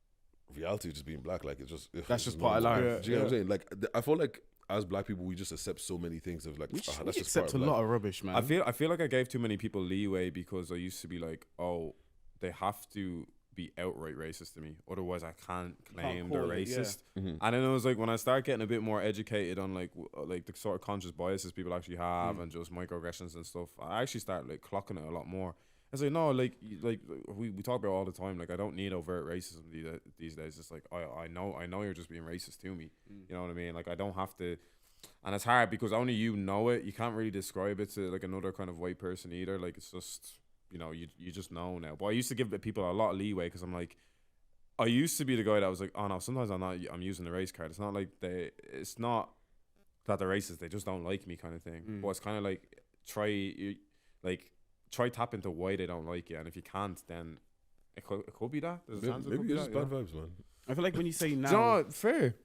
reality, just being black. Like That's just part of life. Do you know what I'm saying? Like I feel like as black people, we just accept so many things of like We that's just accept part a of lot life. of rubbish, man. I feel like I gave too many people leeway because I used to be like, oh, they have to be outright racist to me, otherwise I can't claim they're call it, yeah. racist. And then it was like when I start getting a bit more educated on like the sort of conscious biases people actually have and just microaggressions and stuff, I actually start like clocking it a lot more. I was like, no, like we talk about it all the time. Like I don't need overt racism these days. It's like I know you're just being racist to me. You know what I mean? Like I don't have to. And it's hard because only you know it. You can't really describe it to like another kind of white person either. Like it's just, you just know now. But I used to give people a lot of leeway because I'm like, I used to be the guy that was like, oh no, sometimes I'm using the race card. It's not like it's not that they're racist. They just don't like me kind of thing. But it's kind of like try tap into why they don't like you. And if you can't, then it could be that. There's a chance it Maybe could be it's just that, bad vibes, man. I feel like when you say now, John, fair.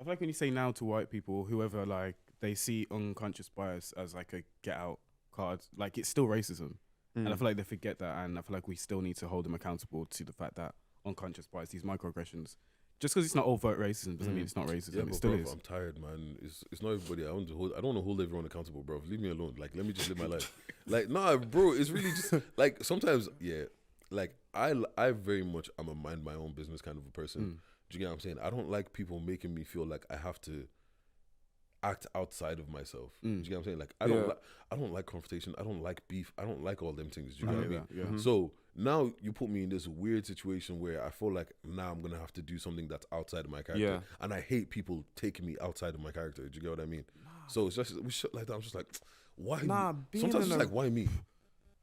I feel like when you say now to white people, whoever, like they see unconscious bias as like a get out card, like it's still racism. And I feel like they forget that, and I feel like we still need to hold them accountable to the fact that unconscious bias, these microaggressions, just because it's not overt racism doesn't mean it's not racism. Yeah, It but still bro, is. I'm tired, man. It's not everybody. I don't want to hold everyone accountable, bro. Leave me alone. Like, let me just live my life. Like, nah, bro. It's really just like sometimes, yeah. Like, I very much I'm a mind my own business kind of a person. Do you get what I'm saying? I don't like people making me feel like I have to act outside of myself. Do you get what I'm saying? Like I don't like confrontation. I don't like beef. I don't like all them things. Do you know what I mean? Yeah. So now you put me in this weird situation where I feel like now I'm gonna have to do something that's outside of my character. Yeah. And I hate people taking me outside of my character. Do you get what I mean? So it's just we shit like that. I'm just like, why? Nah, being sometimes in it's a- like, why me?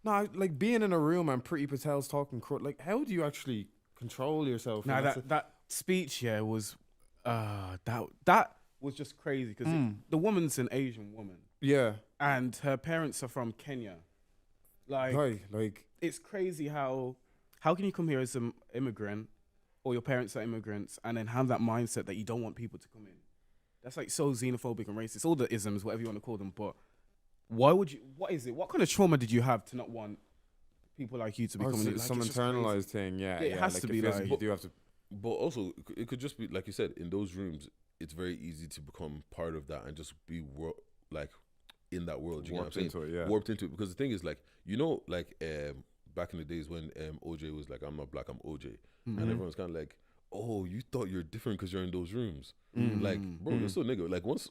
No, like being in a room and Pretty Patel's talking like how do you actually control yourself? Now And that's that speech, was that was just crazy because the woman's an Asian woman Yeah. and her parents are from Kenya. Like It's crazy how can you come here as an immigrant or your parents are immigrants and then have that mindset that you don't want people to come in? That's like so xenophobic and racist. All the isms, whatever you want to call them. But why would you? What is it? What kind of trauma did you have to not want people like you to be coming in? Like, some it's just internalized crazy. thing. Yeah, It has to be like- you do have to. But also, it could just be like you said, in those rooms, it's very easy to become part of that and just be like in that world. You know what I'm saying? Into it, yeah. Warped into it. Because the thing is, like, like back in the days when OJ was like, "I'm not black, I'm OJ," and everyone's kind of like, "Oh, you thought you're different because you're in those rooms." Like, bro, you're still nigga. Like once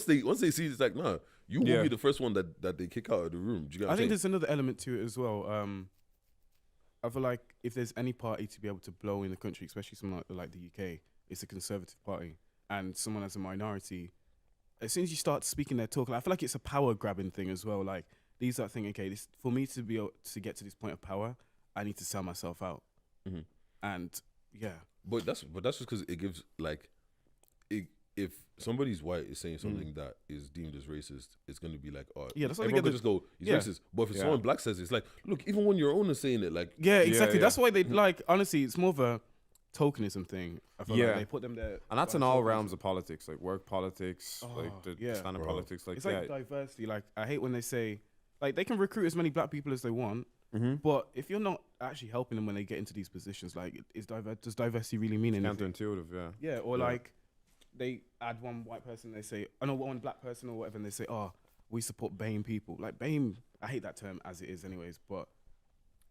they see it's like, nah, you will be the first one that they kick out of the room. Do you get what I I'm think saying? there's another element to it as well. I feel like if there's any party to be able to blow in the country, especially someone like the UK, it's a Conservative Party. And someone as a minority, as soon as you start speaking their talk, like, I feel like it's a power grabbing thing as well. Like these are thinking, okay, this for me to be able to get to this point of power, I need to sell myself out. And yeah, But that's just because it gives like, if somebody's white is saying something that is deemed as racist, it's going to be like, oh, Yeah, that's why they everyone get can just go, he's yeah. racist. But if someone black says it, it's like, look, even when your own is saying it, like, yeah, exactly. yeah. That's why they like. Honestly, it's more of a tokenism thing. I feel Yeah. like they put them there, And that's by in all tokenism. realms of politics, like work politics, like the standard Bro. politics. Like, It's like diversity. Like I hate when they say, like they can recruit as many black people as they want, but if you're not actually helping them when they get into these positions, like does diversity really mean anything? counterintuitive. Yeah. Yeah, or like they add one white person, they say, I know one black person or whatever, and they say, oh, we support BAME people. Like BAME, I hate that term as it is, anyways. But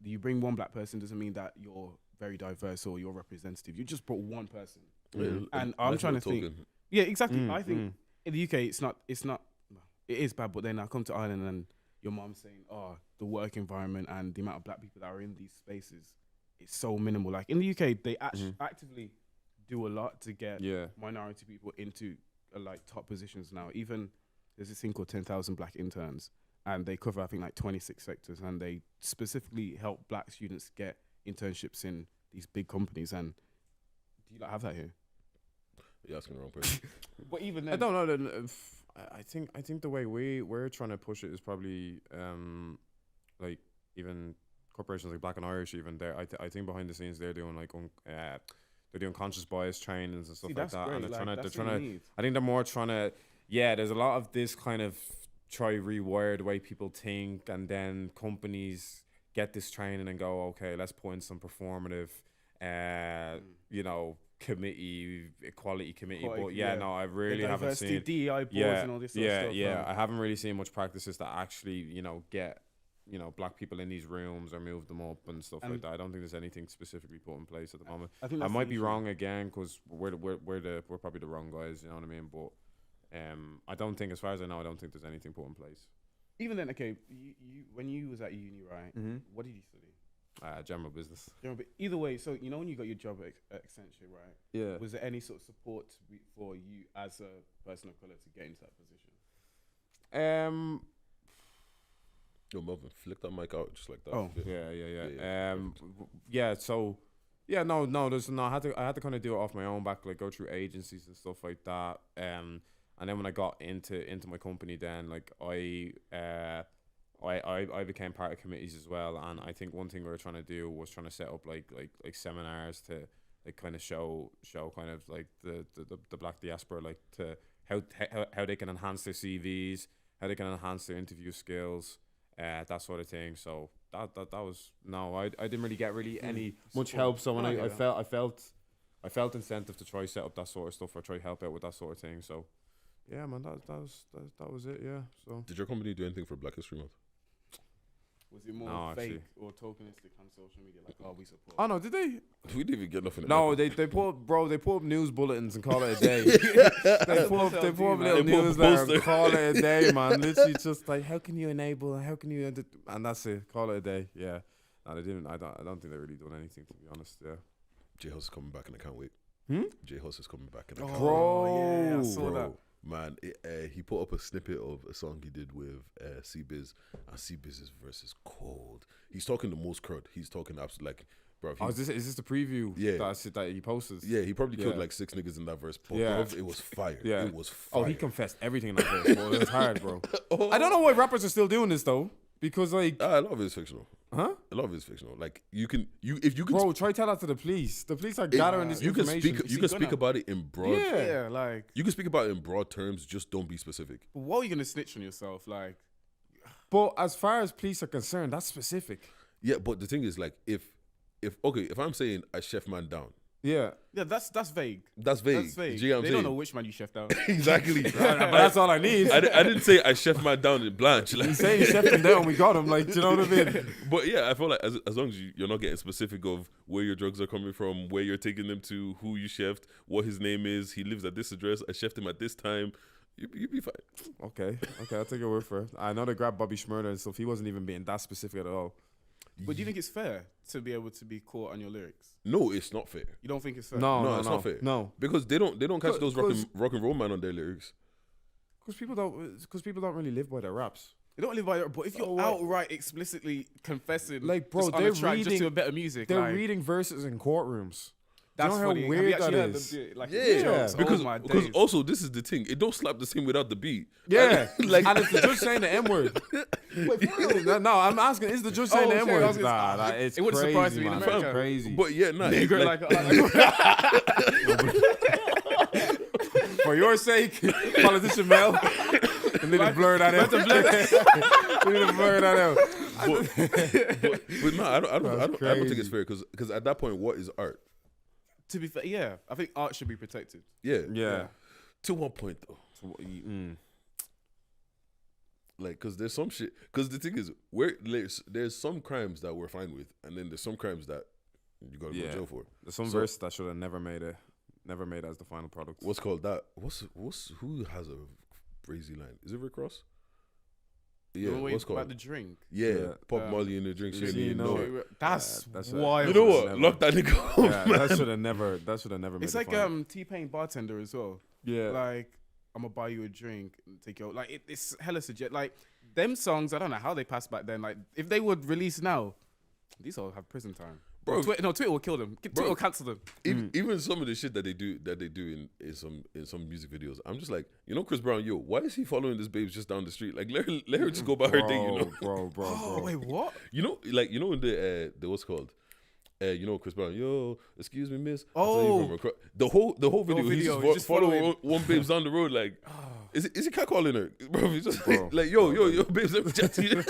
you bring one black person doesn't mean that you're very diverse or you're representative. You just brought one person, and I'm trying to think. Yeah, exactly. I think in the UK, it's not. It is bad, but then I come to Ireland and your mom's saying, "Oh, the work environment and the amount of black people that are in these spaces, it's so minimal." Like in the UK, they actively do a lot to get minority people into like top positions now. Even there's this thing called 10,000 Black Interns, and they cover I think like 26 sectors, and they specifically help black students get internships in these big companies. And do you not have that here? You're asking the wrong person. But even then, I don't know. I think the way we're trying to push it is probably like even corporations like Black and Irish, even there. I think behind the scenes they're doing like they're doing conscious bias trainings and stuff like that. Great. And they're Like, trying to. I think they're more trying to. Yeah, there's a lot of this kind of try rewire the way people think, and then companies get this training and go, okay, let's put in some performative, equality committee. But no, I really haven't seen DEI boards and all this sort of stuff. I haven't really seen much practices that actually, get, black people in these rooms or move them up and stuff like that. I don't think there's anything specifically put in place at the moment. I think I that's might the be issue. wrong again because we're probably the wrong guys. You know what I mean? But I don't think, as far as I know, I don't think there's anything put in place. Even then, okay, you when you was at uni, right? What did you study? General business. But either way, so when you got your job at Accenture, right? Yeah. Was there any sort of support for you as a person of color to get into that position? Yo, Melvin, flick that mic out just like that. Oh, yeah. So, no. There's no. I had to kind of do it off my own back, like go through agencies and stuff like that. And then when I got into my company, then like I became part of committees as well. And I think one thing we were trying to do was trying to set up like seminars to like kind of show kind of like the black diaspora, like to how they can enhance their CVs, how they can enhance their interview skills. That sort of thing. So that was I didn't really get any much help. So when I felt incentive to try set up that sort of stuff or try help out with that sort of thing. So yeah, man, that was it. Yeah. So did your company do anything for Black History Month? Was it more fake or tokenistic on social media? Like, we support. Oh no, did they? We didn't even get nothing. No, they put up news bulletins and call it a day. they put up little newsletter and call it a day, man. Literally just like, how can you enable? How can you? And that's it. Call it a day. Yeah. No, they didn't. I don't think they really done anything, to be honest. Yeah. J Hus is coming back and I can't wait. J Hus is coming back and I can't wait. Bro, yeah, I saw that. Man, he put up a snippet of a song he did with C-Biz, and C-Biz's verse is cold. He's talking the most crud. He's talking absolutely like Bro, Oh, is this the preview? Yeah. that he posted? yeah, he probably killed Yeah. like 6 niggas in that verse. But Yeah. bruv, it was fire. Yeah. It was fire. Oh, he confessed everything in that verse, bro. It was hard, bro. I don't know why rappers are still doing this though, because like, A lot of it is fictional. huh? A lot of it is fictional. Like if you can Bro, try tell that to the police. The police are gathering this you can information. speak about it in broad. Yeah. Yeah, like, You can speak about it in broad terms. Just don't be specific. what are you gonna snitch on yourself? Like, But as far as police are concerned, that's specific. Yeah, but the thing is, like, if I'm saying I chef man down, Yeah. yeah, that's vague. that's vague. That's vague. Do you get what I'm They saying? don't know which man you chefed out. Exactly. But that's all I need. I didn't say I chef man down in Blanche. Like, He's saying he chefed him down. We got him. Like, do you know what I mean? but yeah, I feel like as long as you're not getting specific of where your drugs are coming from, where you're taking them to, who you chefed, what his name is, he lives at this address, I chefed him at this time, you be fine. Okay, I'll take your word for it. I know they grabbed Bobby Shmurda and stuff. He wasn't even being that specific at all. But do you think it's fair to be able to be caught on your lyrics? No, it's not fair. You don't think it's fair? No, it's not fair. No, Because they don't catch those Cause- rock and roll man on their lyrics. because people don't really live by their raps. They don't live by it. But if you're Oh, what? outright explicitly confessing, Like, bro, just on they're a track just reading- to a better music, They're like, reading verses in courtrooms. that's you know how funny. Have weird you actually that heard is? them do it? Like, Yeah, jokes? because oh my because days. also this is the thing. It don't slap the same without the beat. Yeah, like and it's the judge saying the N word. No, I'm asking, is the judge saying the okay, N I word? was gonna Nah, say, it's it wouldn't crazy, surprise me in man. America. It's crazy. But yeah, nah, Nigger, like, For your sake, politician Mel, we need to blur that out. We need to blur that out. but no, I don't think crazy. it's fair because at that point, what is art? to be fair, yeah, I think art should be protected. Yeah, Yeah. To what point though? Like, cause there's some shit. Cause the thing is, there's some crimes that we're fine with, and then there's some crimes that you gotta go to jail for. There's some So- verse that should have never made as the final product. What's called that? Who has a crazy line? Is it Rick Ross? Yeah, The way what's called? about the drink. Yeah, pop Molly in the drink. yeah, Shit, you you know know. it. That's That's wild. You know what? Never. Lock that nigga up. Yeah, man. that should have never made It's the like final. T-Pain bartender as well. Yeah. Like, I'm gonna buy you a drink and take your like it's hella suggest like them songs. I don't know how they passed back then. Like if they would release now, these all have prison time. Bro. Twitter will kill them. Twitter will cancel them. Even some of the shit that they do in some music videos, I'm just like, you know, Chris Brown, yo, why is he following this babes just down the street? Like, let her just go by her thing, you know. bro. Oh wait, what? You know, like in the what's it called, you know, Chris Brown, yo, excuse me, miss. Oh. I'll tell you from across- the whole video, he's video, just, he's just following following. one babes down the road, like, is he catcalling her, bro? He's just Bro. like, yo, babes, let me chat to you.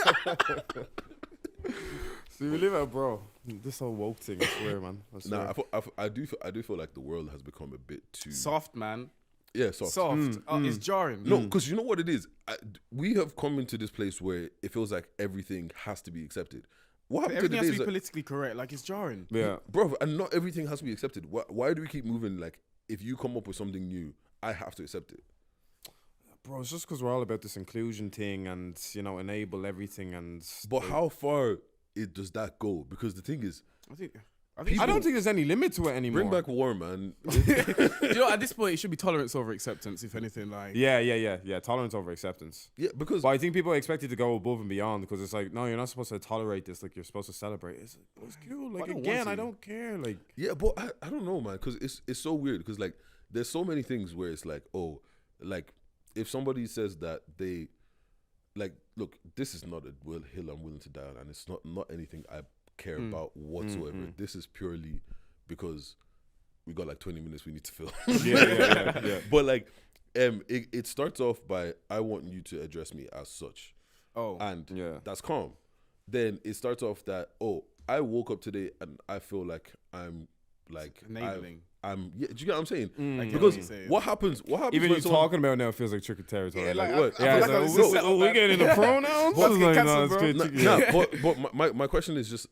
See, we live out, bro. This whole woke thing, I swear, man. I swear. Nah, I do feel like the world has become a bit too Soft man. yeah soft. Soft. It's jarring. No, because you know what it is. We have come into this place where it feels like everything has to be accepted. What happened to the Everything has to days, be like, politically correct. Like it's jarring. Yeah. bro? And not everything has to be accepted. Why do we keep moving? Like, if you come up with something new, I have to accept it. Bro, it's just because we're all about this inclusion thing and, you know, enable everything and... But how far does that go? Because the thing is, I don't think there's any limit to it anymore. bring back war, man. you know, at this point, it should be tolerance over acceptance, if anything. Like, Yeah. Tolerance over acceptance. Yeah, because But I think people expect you to go above and beyond because it's like, no, you're not supposed to tolerate this. Like, you're supposed to celebrate. It's cool. Like, I don't again, want I to. don't care. Like, yeah, but I don't know, man. Because it's so weird. Because like, there's so many things where it's like, oh, like if somebody says that they, like, look, this is not a hill I'm willing to die on, and it's not anything I care about whatsoever. This is purely because we got like 20 minutes we need to fill. yeah. But like, it starts off by, I want you to address me as such, and Yeah. that's calm. Then it starts off that, oh, I woke up today and I feel like I'm like enabling. Yeah, do you get what I'm saying? I get Because what you're saying. what happens? Even when you someone- talking about it now feels like tricky territory. Yeah, like, what? I feel like so this is set up, we man. getting into pronouns? Let's get Like, cancelled, it's bro. good, Nah, tricky. but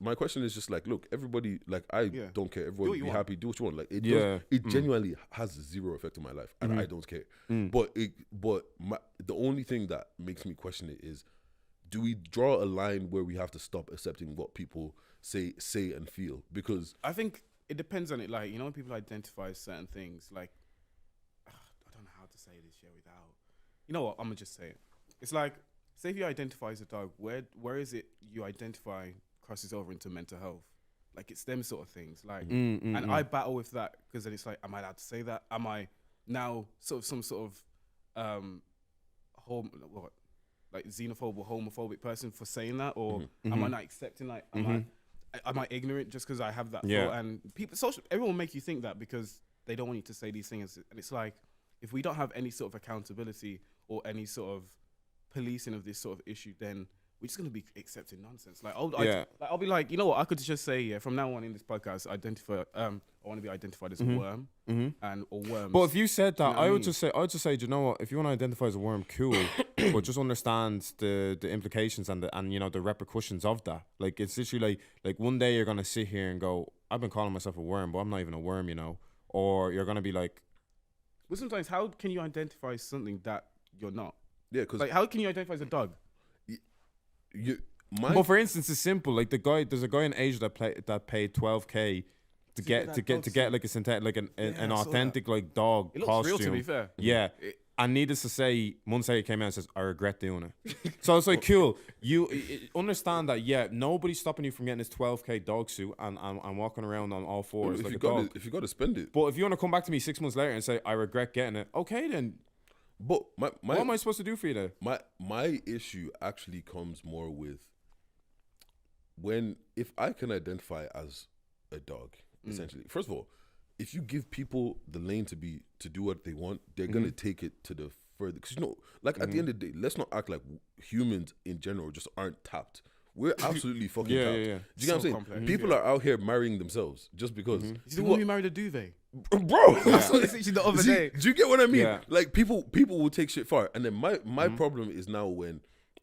my question is just like, look, everybody, like, I Yeah. don't care. what Everybody you be want. happy, do what you want. Like, it Yeah. it genuinely has zero effect on my life, and I don't care. But the only thing that makes me question it is, do we draw a line where we have to stop accepting what people say and feel? Because I think it depends on it. Like, you know, when people identify certain things, like, I don't know how to say this yet without, you know what, I'm gonna just say it. It's like, say if you identify as a dog, where is it you identify crosses over into mental health? Like it's them sort of things. Like, and I battle with that because then it's like, am I allowed to say that? Am I now sort of some sort of like xenophobe or homophobic person for saying that, or am I not accepting? Like, am I ignorant just because I have that thought? And everyone will make you think that because they don't want you to say these things. And it's like, if we don't have any sort of accountability or any sort of policing of this sort of issue, then we're just gonna be accepting nonsense. Like, I'll be like, you know what? I could just say, from now on in this podcast, I want to be identified as a worm or worms. But if you said that, you know what I I would mean? just say, do you know what? If you want to identify as a worm, cool, but just understand the implications and the repercussions of that. Like, it's literally like one day you're gonna sit here and go, I've been calling myself a worm, but I'm not even a worm, or you're gonna be like. Well, sometimes how can you identify something that you're not? Yeah, because Like, how can you identify as a dog? But for instance, it's simple. Like there's a guy in Asia that paid $12K to get like a synthetic, like an authentic like dog It looks costume. real, to be fair. Yeah. And needless to say, Monse came out and says, I regret doing it. So it's like, cool. You understand that, nobody's stopping you from getting this $12K dog suit and walking around on all fours if like you a got dog. if you got to spend it. But if you want to come back to me 6 months later and say, I regret getting it, okay then. But What am I supposed to do for you then? my issue actually comes more with if I can identify as a dog, essentially. First of all, if you give people the lane to do what they want, they're gonna take it to the further. Because at the end of the day, let's not act like humans in general just aren't tapped. We're absolutely fucking tapped. Yeah. Do you get what I'm saying? complex. People are out here marrying themselves just because. Is the one who married a duvet? Bro, That's literally the other day. do you get what I mean? Yeah. Like people will take shit far, and then my problem is now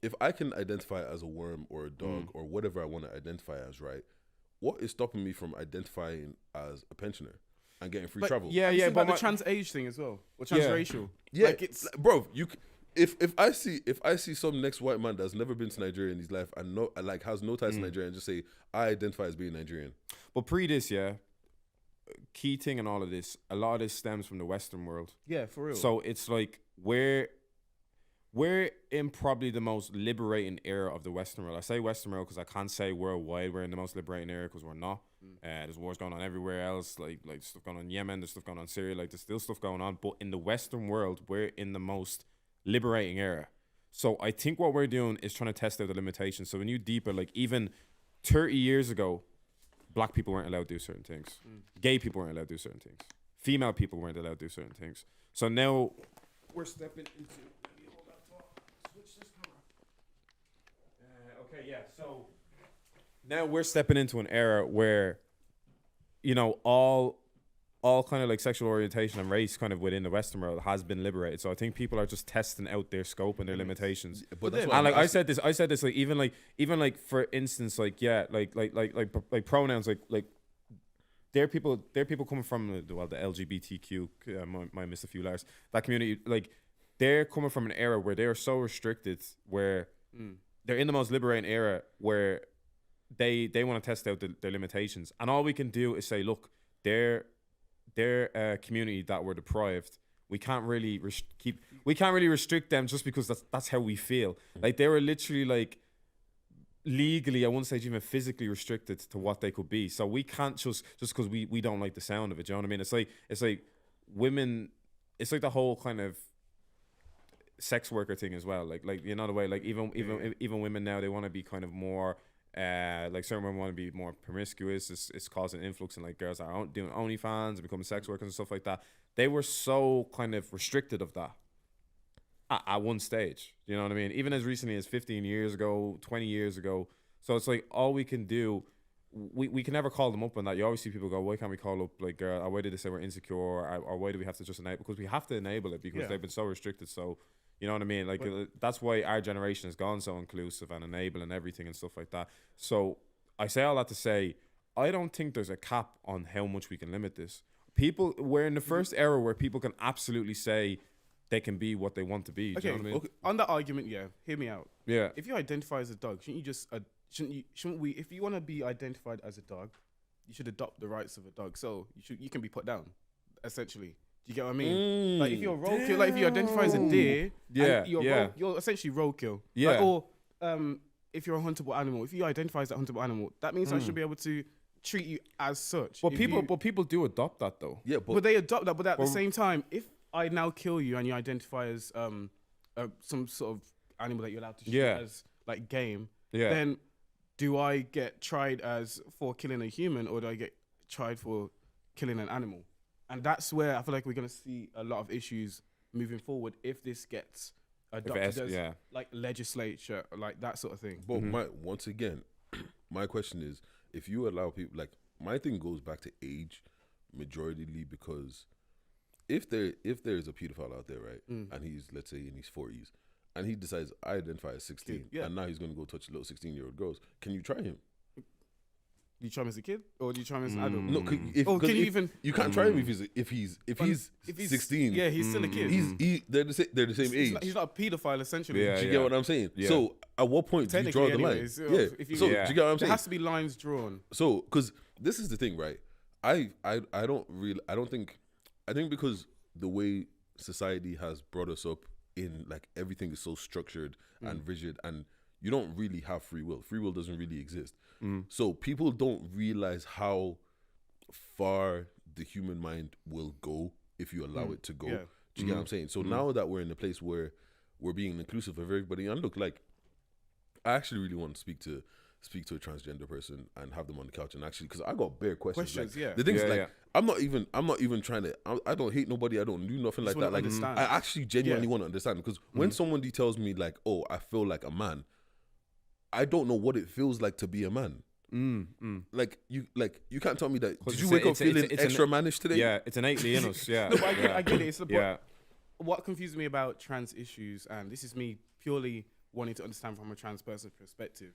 if I can identify as a worm or a dog or whatever I want to identify as, right? What is stopping me from identifying as a pensioner and getting free travel? But the trans age thing as well, or transracial. Yeah, like it's bro. If I see some next white man that's never been to Nigeria in his life and has no ties to Nigeria and just say I identify as being Nigerian. But this, key thing in all of this, a lot of this stems from the Western world. yeah, for real. So it's like we're in probably the most liberating era of the Western world. I say Western world because I can't say worldwide we're in the most liberating era because we're not. There's wars going on everywhere else, like stuff going on in Yemen, there's stuff going on in Syria, like there's still stuff going on. But in the Western world, we're in the most liberating era. So I think what we're doing is trying to test out the limitations. So when you deeper, like even 30 years ago, black people weren't allowed to do certain things. Gay people weren't allowed to do certain things. Female people weren't allowed to do certain things. So now we're stepping into. Let me hold that thought. Switch this camera. Okay, yeah. So now we're stepping into an era where, all kind of like sexual orientation and race kind of within the Western world has been liberated. So I think people are just testing out their scope and their limitations. But that's And like I said this like even like for instance like pronouns like they're people coming from the LGBTQ might miss a few letters, that community, like they're coming from an era where they are so restricted, where they're in the most liberating era where they want to test out their limitations, and all we can do is say, look, they're a community that were deprived. We can't really restrict them just because that's how we feel. Like they were literally like legally, I wouldn't say even physically restricted to what they could be. So we can't just because we don't like the sound of it. Do you know what I mean? It's like women. It's like the whole kind of sex worker thing as well. Like the way like even women now, they want to be kind of more. Like certain women want to be more promiscuous. It's causing influx in like girls that are doing OnlyFans and becoming sex workers and stuff like that. They were so kind of restricted of that at one stage. You know what I mean? Even as recently as 15 years ago, 20 years ago. So it's like all we can do. We can never call them up on that. You always see people go, why can't we call up like girl? Or why did they say we're insecure? Or why do we have to just enable? Because we have to enable it because they've been so restricted. So. You know what I mean? Like that's why our generation has gone so inclusive and enabling everything and stuff like that. So I say all that to say, I don't think there's a cap on how much we can limit this. We're in the first era where people can absolutely say they can be what they want to be. Do you know what I mean? Okay. On that argument, hear me out. Yeah. If you identify as a dog, shouldn't we? If you want to be identified as a dog, you should adopt the rights of a dog. So you can be put down, essentially. You get what I mean? Like if you're roadkill, like if you identify as a deer, you're essentially roadkill. Yeah. Like, or if you're a huntable animal, if you identify as that huntable animal, that means I should be able to treat you as such. But If people, you- but people do adopt that though. Yeah, but but they adopt that. But at the Well- same time, if I now kill you and you identify as some sort of animal that you're allowed to shoot Yeah. as like game, Yeah. then do I get tried as for killing a human, or do I get tried for killing an animal? And that's where I feel like we're gonna see a lot of issues moving forward if this gets adopted as yeah. like legislature, like that sort of thing. But once again, my question is, if you allow people, like, my thing goes back to age, majoritarily, because if there is a pedophile out there, right, and he's, let's say, in his 40s, and he decides I identify as 16, Yeah. and now he's going to go touch little 16-year-old girls, can you try him? Do you try him as a kid, or do you try him as an adult? No, Can you if you can't try him if he's 16. Yeah, he's still a kid. They're the same age. He's not a pedophile essentially. Yeah, Do you get what I'm saying? Yeah. So at what point do you draw the line? anyways, Yeah. if you- So Yeah. do you get what I'm There saying? has to be lines drawn. So, because this is the thing, right? I think because the way society has brought us up in, like, everything is so structured and rigid, and you don't really have free will. Free will doesn't really exist. So people don't realize how far the human mind will go if you allow it to go. Yeah. Do you get what I'm saying? So now that we're in a place where we're being inclusive of everybody, and look, like, I actually really want to speak to a transgender person and have them on the couch, and actually, because I got bare questions. Questions, like, yeah. The thing is, Yeah, like, yeah. I'm not even trying to. I don't hate nobody. I don't do nothing like that. wanna Like, understand. I actually genuinely Yeah. want to understand, because when somebody tells me, like, oh, I feel like a man, I don't know what it feels like to be a man. Like you can't tell me that. Did you it's wake a- up feeling it's an- extra mannish today? Yeah, it's innately in us. Yeah. No, but I get it. It's the Yeah. What confuses me about trans issues, and this is me purely wanting to understand from a trans person's perspective,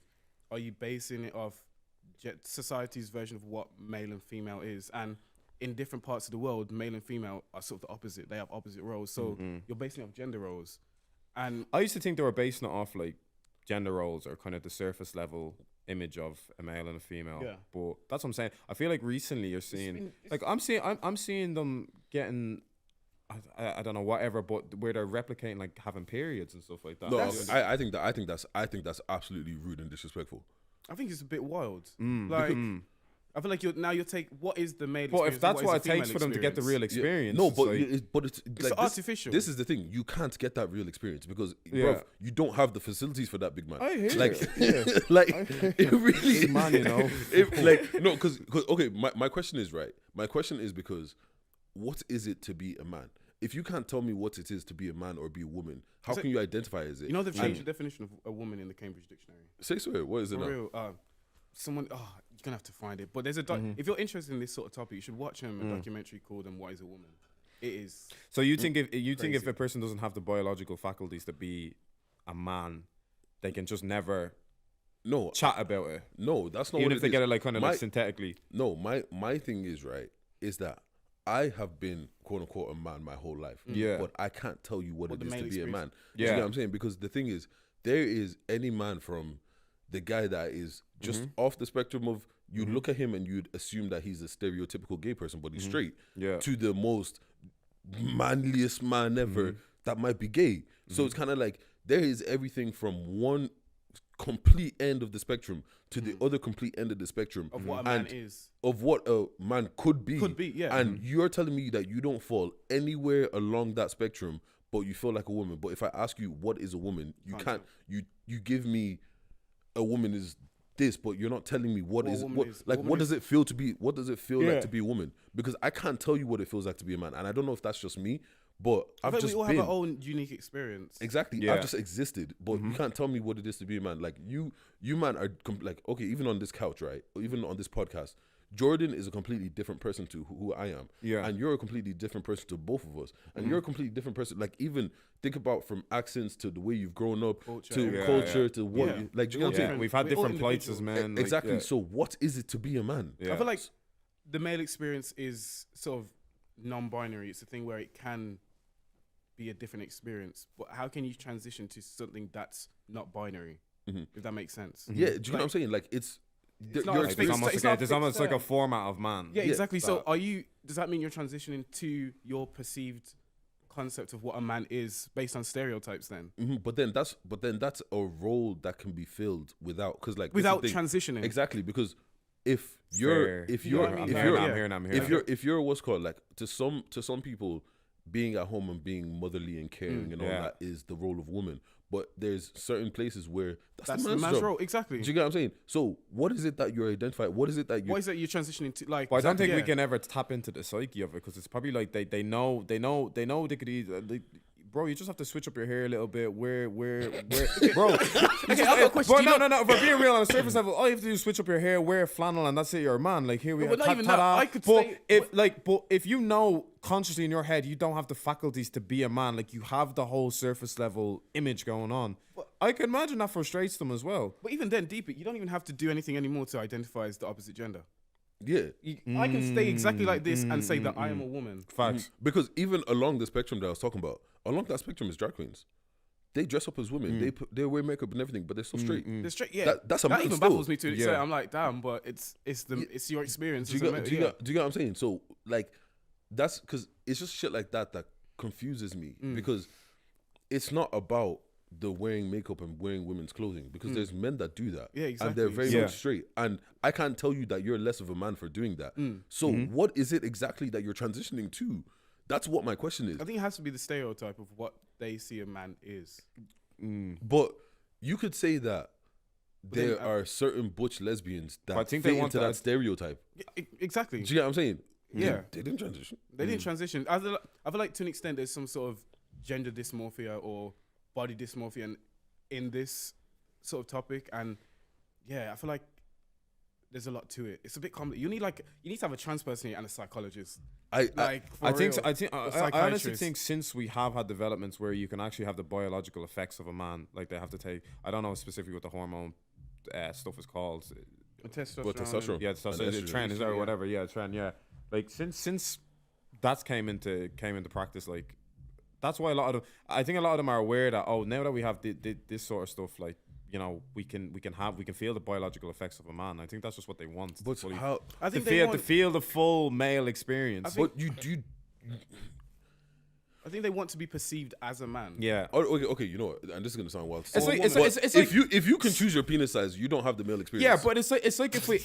are you basing it off society's version of what male and female is? And in different parts of the world, male and female are sort of the opposite. They have opposite roles. So you're basing it off gender roles. And I used to think they were basing it off like gender roles or kind of the surface level image of a male and a female. Yeah. But that's what I'm saying. I feel like recently you're seeing been- like I'm seeing them getting I don't know whatever, but where they're replicating like having periods and stuff like that. No, That's- I think that's absolutely rude and disrespectful. I think it's a bit wild. Like, I feel like you're taking, what is the male But experience? if that's is what the it takes female for them to get the experience? real experience, No, it's but like- it's like this, artificial. This is the thing. You can't get that real experience because, Yeah. bruv, you don't have the facilities for that, big man. I hear like, it. like it really, Big man, you know. no, because okay, my question is right. My question is because, what is it to be a man? If you can't tell me what it is to be a man or be a woman, how can you identify as it? You know they've changed the definition of a woman in the Cambridge Dictionary. Say so. What is it For now? real. Someone, you're gonna have to find it. But there's a if you're interested in this sort of topic, you should watch a documentary called "What Is a Woman." It is. So you think if Crazy. a person doesn't have the biological faculties to be a man, they can just never No, chat about it, no, that's not even what if they is. get it like kind of My- like synthetically. No, my thing is right is that I have been quote unquote a man my whole life. Yeah. But I can't tell you what it the is to male be a man. experience- Do you Yeah. get what I'm saying? Because the thing is, there is any man from the guy that is just off the spectrum of you look at him and you'd assume that he's a stereotypical gay person, but he's straight. Yeah. To the most manliest man ever that might be gay. So it's kind of like there is everything from one complete end of the spectrum to the other complete end of the spectrum Of what a man and is. of what a man could be. Could be, yeah. And you're telling me that you don't fall anywhere along that spectrum, but you feel like a woman. But if I ask you what is a woman, you can't. You give me a woman is this, but you're not telling me what What a is woman what is. like. Woman What is- does it feel to be? What does it feel Yeah. like to be a woman? Because I can't tell you what it feels like to be a man, and I don't know if that's just me, but I I've think just we all been. have our own unique experience. Exactly. Yeah. I've just existed, but you can't tell me what it is to be a man. Like you man are like, okay, even on this couch, right? Or even on this podcast, Jordan is a completely different person to who I am. Yeah. And you're a completely different person to both of us. And you're a completely different person. Like even think about from accents to the way you've grown up Culture. to Yeah, culture yeah. to what Yeah. you, like, do you know what I'm Yeah, saying? we've had We're all different plights as individuals. men. like, Exactly. yeah. So what is it to be a man? Yeah. I feel like the male experience is sort of non-binary. It's a thing where it can be a different experience, but how can you transition to something that's not binary? If that makes sense. Yeah, do you know what I'm saying? Like it's not your a Like, fixed- experience. there's almost like a format of man. Yeah, exactly. So that- are you? Does that mean you're transitioning to your perceived concept of what a man is based on stereotypes? Then But then that's a role that can be filled without, because like this is without the thing. transitioning. Exactly, because if you're Fair. if you're I'm if hearing you're that, I'm hearing that, I'm hearing if that. you're if you're what's called like to some people, being at home and being motherly and caring and all Yeah. that is the role of woman. But there's certain places where That's the the man's man's job. role, exactly. Do you get what I'm saying? So what is it that you're identifying? What is it that you? What is it you're transitioning to? Like, But I don't think we yeah. can ever tap into the psyche of it because it's probably like they know they could either. Bro, you just have to switch up your hair a little bit. Where, bro? Okay, I've got a question. Bro, no. If we're being real on a surface level, all you have to do is switch up your hair, wear flannel, and that's it. You're a man. Like here we But are. not even that. I could say- But if you know consciously in your head you don't have the faculties to be a man, like you have the whole surface level image going on. I can imagine that frustrates them as well. But even then, deep it, you don't even have to do anything anymore to identify as the opposite gender. Yeah, I can stay exactly like this and say that I am a woman. Facts. because even along the spectrum that I was talking about, along that spectrum is drag queens. They dress up as women. They wear makeup and everything, but they're so straight. The straight, yeah, That's a that man even still. baffles me to an Yeah. extent. I'm like, damn, but it's your experience. Do you get what I'm saying? So like, that's because it's just shit like that that confuses me because it's not about the wearing makeup and wearing women's clothing because there's men that do that. Yeah, And they're exactly. very Yeah. much straight. And I can't tell you that you're less of a man for doing that. So what is it exactly that you're transitioning to? That's what my question is. I think it has to be the stereotype of what they see a man is. But you could say that then there are certain butch lesbians that I think fit they want into that that- stereotype. Yeah, exactly. Do you get what I'm saying? Yeah. They didn't transition. They didn't transition. I feel like to an extent there's some sort of gender dysmorphia or body dysmorphia in this sort of topic, and yeah, I feel like there's a lot to it. It's a bit complex. You need to have a trans person here and a psychologist. I For I think real. I A honestly psychiatrist. think since we have had developments where you can actually have the biological effects of a man, like they have to take. I don't know specifically what the hormone stuff is called. testosterone. Yeah, so And the estrogen. trend is that or whatever. Yeah, trend. Yeah, like since that's came into practice, like that's why I think a lot of them are aware that now that we have this sort of stuff, like we can feel the biological effects of a man. I think that's just what they want. But fully- how? I think to feel the full male experience. But you do. I think they want to be perceived as a man. Yeah. Oh, okay. You know what? And this is gonna sound wild. It's like- it's But like- it's like- if you can choose your penis size, you don't have the male experience. Yeah, but it's like if we.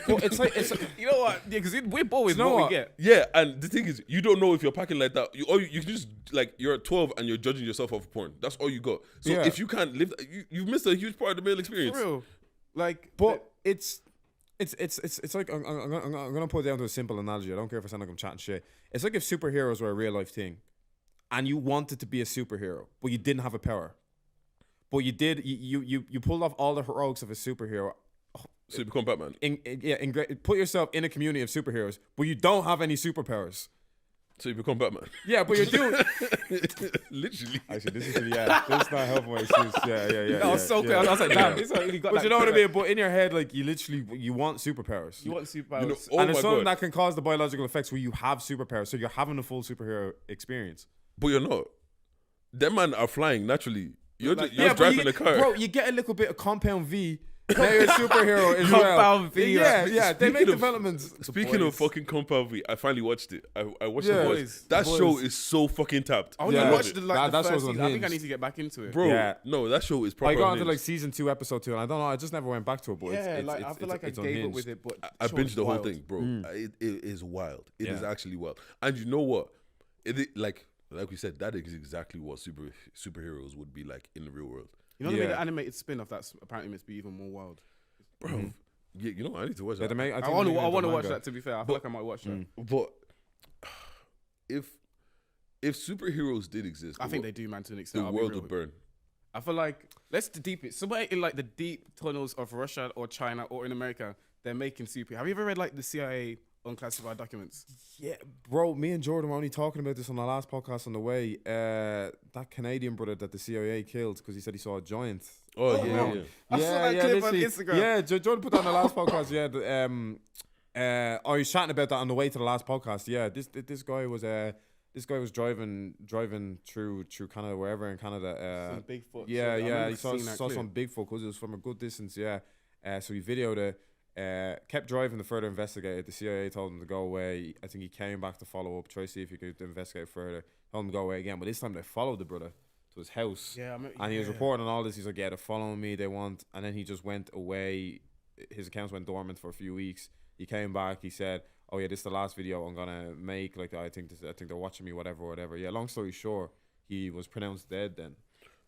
Well, it's like You know what? Yeah, because we're bored with You know what what? we get. yeah, and the thing is, you don't know if you're packing like that. You can just like you're at 12 and you're judging yourself off porn. That's all you got. So Yeah. if you can't live, you've missed a huge part of the male experience. For real. Like, But it's like I'm gonna put it down to a simple analogy. I don't care if I sound like I'm chatting shit. It's like if superheroes were a real life thing, and you wanted to be a superhero, but you didn't have a power, but you did. You pulled off all the heroics of a superhero. So you become Batman. Put yourself in a community of superheroes, but you don't have any superpowers. So you become Batman. Yeah, but you're doing. Literally. Actually, this is not helping my excuse. Yeah. I was so clear. I was like, damn, this really got But that you know what I clear. mean. But in your head, like you want superpowers. You want superpowers. You know, oh And my it's something god. that can cause the biological effects where you have superpowers, so you're having a full superhero experience. But you're not. Them man are flying naturally. You're Like- just, you're but driving you, the car. bro. You get a little bit of compound V. Now you're a superhero as well. Compound V, Yeah, like- yeah. They make Speaking of- developments. Speaking of fucking Compound V, I finally watched it. I watched Yeah. the boys. Boys. That Boys. show is so fucking tapped. I only Yeah. watched the That first show's season. I think I unhinged. need to get back into it. Bro, Yeah. no, that show is proper. I got into unhinged. like season 2, episode 2, and I don't know. I just never went back to it. But Yeah, it's, like I feel like I it's gave up unhinged. with it, but I show binged is the whole wild. thing, bro. It is wild. It is Yeah. actually wild. And you know what? Like we said, that is exactly what superheroes would be like in the real world. You know, they made Yeah. an animated spin-off that's apparently meant to be even more wild. Bro, yeah, you know, I need to watch Yeah, that. I want to watch that. To be fair, I feel like I might watch that. But if superheroes did exist, I think they do, man. To an extent, the I'll be world real. would burn. I feel like let's deep it. Somewhere in like the deep tunnels of Russia or China or in America, they're making super. Have you ever read like the CIA unclassified documents? Yeah, bro. Me and Jordan were only talking about this on the last podcast on the way. That Canadian brother that the CIA killed because he said he saw a giant. Oh, yeah, no. yeah. I saw that clip on literally. Instagram. Yeah, Jordan put that on the last podcast. Yeah, he was chatting about that on the way to the last podcast. Yeah, this guy was driving through Canada, wherever in Canada. Some Bigfoot. Yeah, I yeah, remember he saw seeing that clip. some Bigfoot because it was from a good distance. Yeah, so he videoed it. Kept driving to further investigate it. The CIA told him to go away. I think he came back to follow up, try to see if he could investigate further. Told him to go away again, but this time they followed the brother to his house. Yeah, And he was reporting on all this. He's like, yeah, they're following me. They want, and then he just went away his accounts went dormant for a few weeks. He came back. He said, "Oh yeah, this is the last video I'm gonna make. Like I think they're watching me, whatever. Yeah. Long story short, he was pronounced dead then.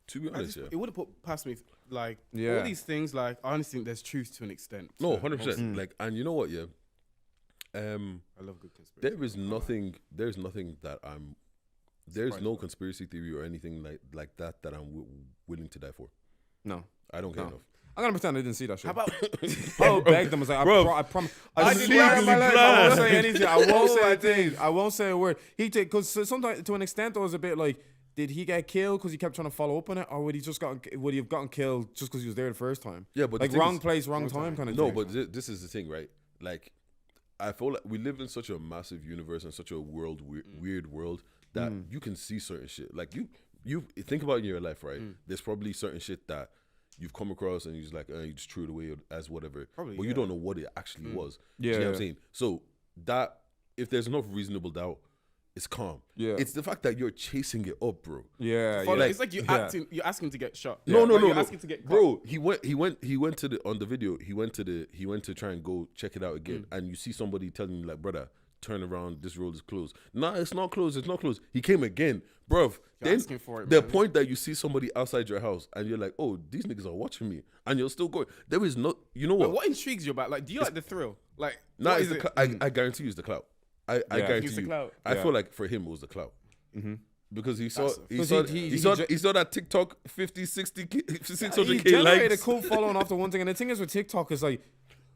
To be honest, yeah. It would have put past me, like, Yeah. all these things, like, I honestly think there's truth to an extent. No, to 100%. most- Like, and you know what, yeah. I love good conspiracy. There is nothing. There's nothing that I'm. There's Surprised no by. conspiracy theory or anything like that I'm willing to die for. No, I don't care No. enough. I'm gonna pretend I didn't see that shit. How about I begged them. I was like, Bro, I promise. I I didn't swear on my legally life, I won't blind. say anything. I won't say a thing. I won't say a word. Because sometimes, to an extent, I was a bit like, did he get killed because he kept trying to follow up on it, or would he have gotten killed just because he was there the first time? Yeah, but the like thing wrong is- place, wrong time kind of No, thing. but this is the thing, right? Like, I feel like we live in such a massive universe and such a weird world that you can see certain shit. Like you think about it in your life, right? There's probably certain shit that you've come across and you're just like, you just threw it away as whatever. Probably, but you don't know what it actually was. Yeah, Do you know what yeah. I'm saying? So that if there's enough reasonable doubt, it's calm. Yeah. It's the fact that you're chasing it up, bro. yeah, Follow- yeah. it's like you're Yeah. asking to get shot. No, Like, you're asking to get caught. bro. He went to the on the video. He went to try and go check it out again, and you see somebody telling you like, brother, turn around. This road is closed. Nah, it's not closed. It's not closed. He came again, bruv. You're asking for it, the man. point that you see somebody outside your house and you're like, oh, these niggas are watching me, and you're still going. There is no, you know But what? what intrigues you about? Like, do you like the thrill? Like, Nah, what it's is the it? I guarantee you it's the clout. I Yeah. guarantee It's the you. clout. I Yeah. feel like for him it was the clout. Because he saw That's- he 'Cause saw he- he he saw ju- he saw that TikTok 50, 60, He 600K generated likes. a cult following after one thing, and the thing is with TikTok is like,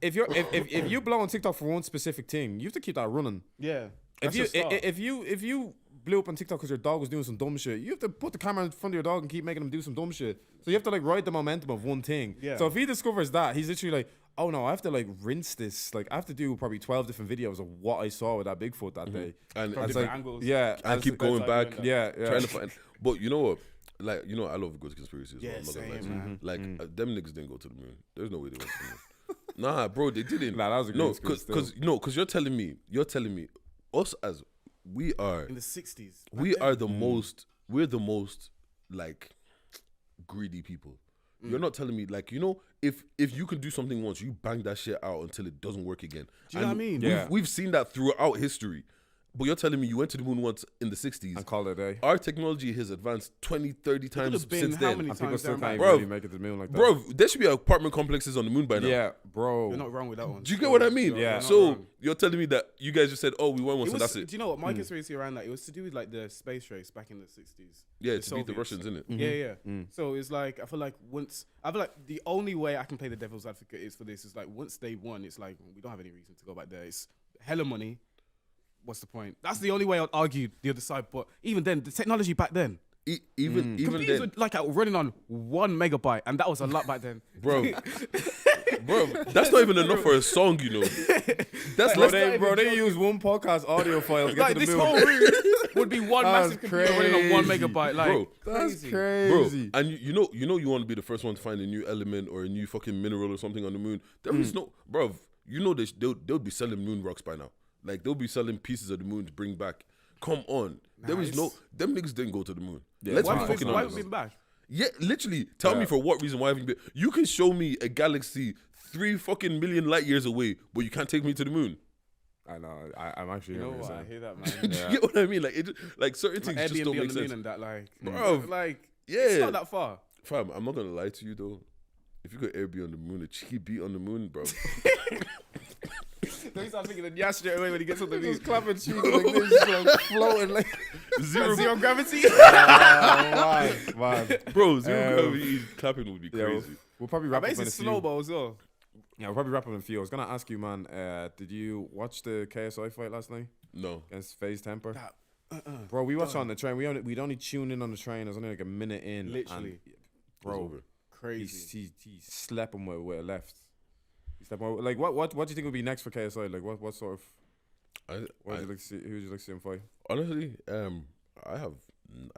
if you blow on TikTok for one specific thing, you have to keep that running. Yeah. If you blew up on TikTok because your dog was doing some dumb shit, you have to put the camera in front of your dog and keep making him do some dumb shit. So you have to like ride the momentum of one thing. Yeah. So if he discovers that, he's literally like, oh no, I have to like rinse this. Like I have to do probably 12 different videos of what I saw with that Bigfoot that day. And From It's different like, angles. yeah, and keep that's going how back, you end up. yeah. trying to find. But you know what? Like, you know, I love good conspiracies. Yeah, I'm not gonna lie same, to you. man. Like, them niggas didn't go to the moon. There's no way they went to the moon. Nah, bro, they didn't. Nah, that was a good no, conspiracy because you're telling me, us as we are, In the 60s. we're the most like greedy people. You're not telling me, like, you know, if you can do something once, you bang that shit out until it doesn't work again. Do you know what I mean? Yeah. We've seen that throughout history. But you're telling me you went to the moon once in the 60s. And call it a day. Our technology has advanced 20, 30 times have been since how then. many And people times still down can't back. really Bruv. make it to the moon like that. Bro, there should be apartment complexes on the moon by now. Yeah, bro. You're not wrong with that one. Do you get what I mean? Yeah. So wrong. you're telling me that you guys just said, oh, we went once It and was, that's it. do you know what my conspiracy around that? It was to do with like the space race back in the 60s. Yeah, the to beat the Soviets. Russians, innit? Yeah. So it's like I feel like the only way I can play the devil's advocate is for this is like once they won, it's like we don't have any reason to go back there. It's hella money. What's the point? That's the only way I'd argue the other side. But even then, the technology back then, Even computers then, were like running on 1 megabyte, and that was a lot back then. bro, that's not even enough for a song, you know. That's Bro, less they use one podcast audio file to get Like to the this moon. whole room would be one That's massive computer running on 1 crazy. megabyte. Like Bro, That's crazy. bro. crazy. And you want to be the first one to find a new element or a new fucking mineral or something on the moon. There is no, bro. You know they'll be selling moon rocks by now. Like they'll be selling pieces of the moon to bring back. Come on, there is no. Them niggas didn't go to the moon. Let's Why be have we fucking why have honest. we been back? Yeah, literally. Tell me for what reason why haven't you been? You can show me a galaxy 3 fucking million light years away, but you can't take me to the moon. I know. I'm actually. You know hearing what? what I you're hear that, Do man. you get what I mean? Like like certain things just Airbnb don't on make the moon sense. and that, like, Bro, like yeah. it's not that far. Fam, I'm not gonna lie to you though. If you could Airbnb on the moon, a cheeky beat on the moon, bro. Then he starts thinking of Yash straight away when he gets on the beach. clapping cheeks like this, like floating like. Zero gravity. Man. Bro, zero gravity clapping would be Yeah, crazy. we'll probably I wrap bet up in a it's few. snowball as well. Yeah, we'll probably wrap up in a few. I was gonna ask you, man. Did you watch the KSI fight last night No. against FaZe Temper? Bro, we watched it on the train. We'd only tuned in on the train. It was only like a minute in. Literally. and, bro. Crazy. He slept him with a left. He slept him, like what do you think would be next for KSI? Like what sort of who would you like to see him fight? Honestly, I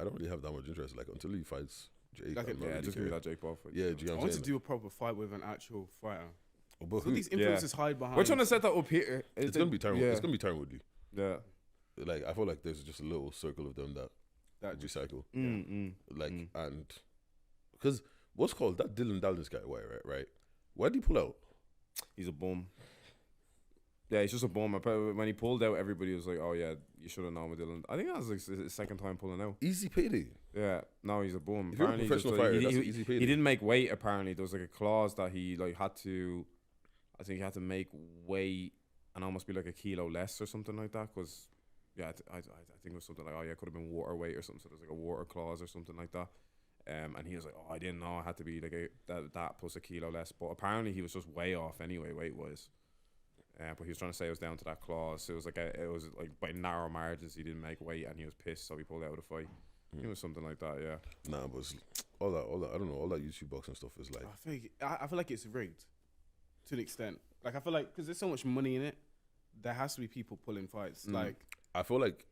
don't really have that much interest. Like until he fights Jake, Like I'm not Yeah, really just give me care. that Jake Paul fight. Yeah, do you know I what I'm want to saying? do a proper fight with an actual fighter. But So who? these influences hide behind. We're trying to set that up here. It's gonna be Tyron. Yeah. It's gonna be Tyron Woodley. Yeah. Like I feel like there's just a little circle of them that that just recycle. Mm. Like and because what's called that Dylan Dallas guy, right? Why did he pull out? He's a bum. Yeah, he's just a bum. When he pulled out, everybody was like, "Oh yeah, you should have known with Dylan." I think that was like his second time pulling out. Easy payday. Yeah, no, he's a bum. If you're a Apparently, professional fighter, that's an easy payday. he didn't make weight. Apparently, there was like a clause that he like had to. I think he had to make weight and almost be like a kilo less or something like that. Cause yeah, I think it was something like, oh yeah, it could have been water weight or something. So there's like a water clause or something like that. And he was like, oh, I didn't know I had to be like that plus a kilo less. But apparently he was just way off anyway, weight wise. But he was trying to say it was down to that clause. It was like by narrow margins he didn't make weight and he was pissed, so he pulled out of the fight. It was something like that, yeah. Nah, but all that I don't know, all that YouTube boxing stuff is like. I feel like it's rigged, to an extent. Like I feel like because there's so much money in it, there has to be people pulling fights. Like I feel like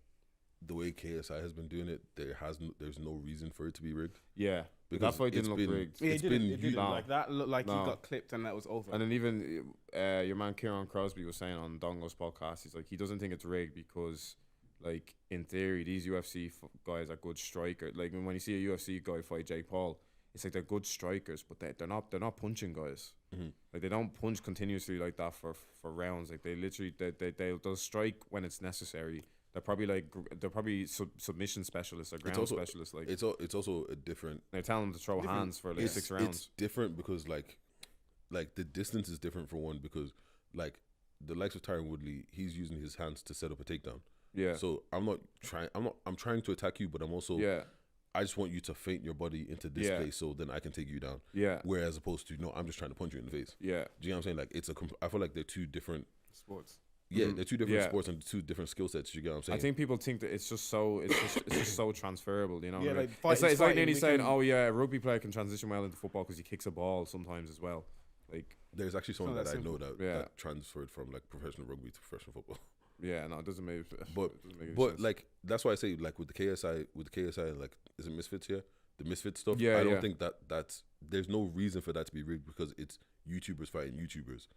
the way KSI has been doing it, there's no reason for it to be rigged. Yeah, because that fight didn't look rigged. Yeah, it didn't. Like that looked like he got clipped and that was over. And then even your man Kieran Crosby was saying on Dongo's podcast, he's like, he doesn't think it's rigged because, like, in theory, these UFC guys are good strikers. Like when you see a UFC guy fight Jake Paul, it's like they're good strikers, but they're not punching guys. Mm-hmm. Like they don't punch continuously like that for rounds. Like they literally they'll strike when it's necessary. They're probably submission specialists or ground specialists. Like it's also a different. They're telling them to throw hands for like 6 rounds. It's different because like the distance is different for one because like the likes of Tyron Woodley, he's using his hands to set up a takedown. Yeah. So I'm trying to attack you, but I'm also I just want you to feint your body into this place so then I can take you down. Yeah. Whereas opposed to, no, I'm just trying to punch you in the face. Yeah. Do you know what I'm saying? Like I feel like they're two different sports. Yeah, they're two different sports and two different skill sets. You get what I'm saying? I think people think that it's just so transferable. You know, yeah, what I mean? like it's like nearly saying, "Oh yeah, a rugby player can transition well into football because he kicks a ball sometimes as well." Like, there's actually someone that I know that that transferred from like professional rugby to professional football. Yeah, no, it doesn't make. But sense. Like that's why I say like with the KSI, like is it Misfits here? The Misfits stuff. Yeah, I don't think that's there's no reason for that to be rigged because it's YouTubers fighting YouTubers,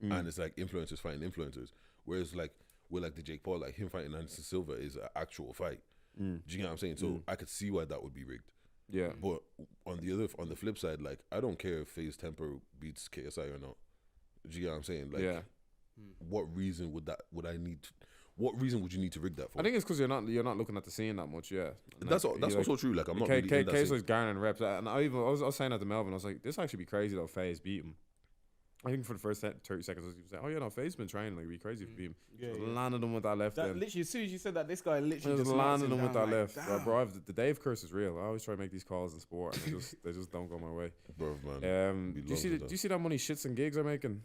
and it's like influencers fighting influencers. Whereas like with like the Jake Paul, like him fighting Anderson Silva is an actual fight. Do you know what I'm saying? So I could see why that would be rigged. Yeah. But on the flip side, like I don't care if FaZe Temper beats KSI or not. Do you know what I'm saying? Like, what reason would you need to rig that for? I think it's because you're not looking at the scene that much. Yeah. And that's also true. Like I'm not really in that KSI's scene. garnering reps, and I was saying that to Melvin. I was like, this actually be crazy though. FaZe beat him. I think for the first 30 seconds, I was saying, "Oh yeah, no, FaZe's been training. Like, it'd be crazy if we beat him." Yeah, landed him with that left. That literally, as soon as you said that, this guy literally just landed him with that left. Damn. Bro, the Dave curse is real. I always try to make these calls in sport, and they just don't go my way. Bro, man. Do you see that money shits and gigs are making?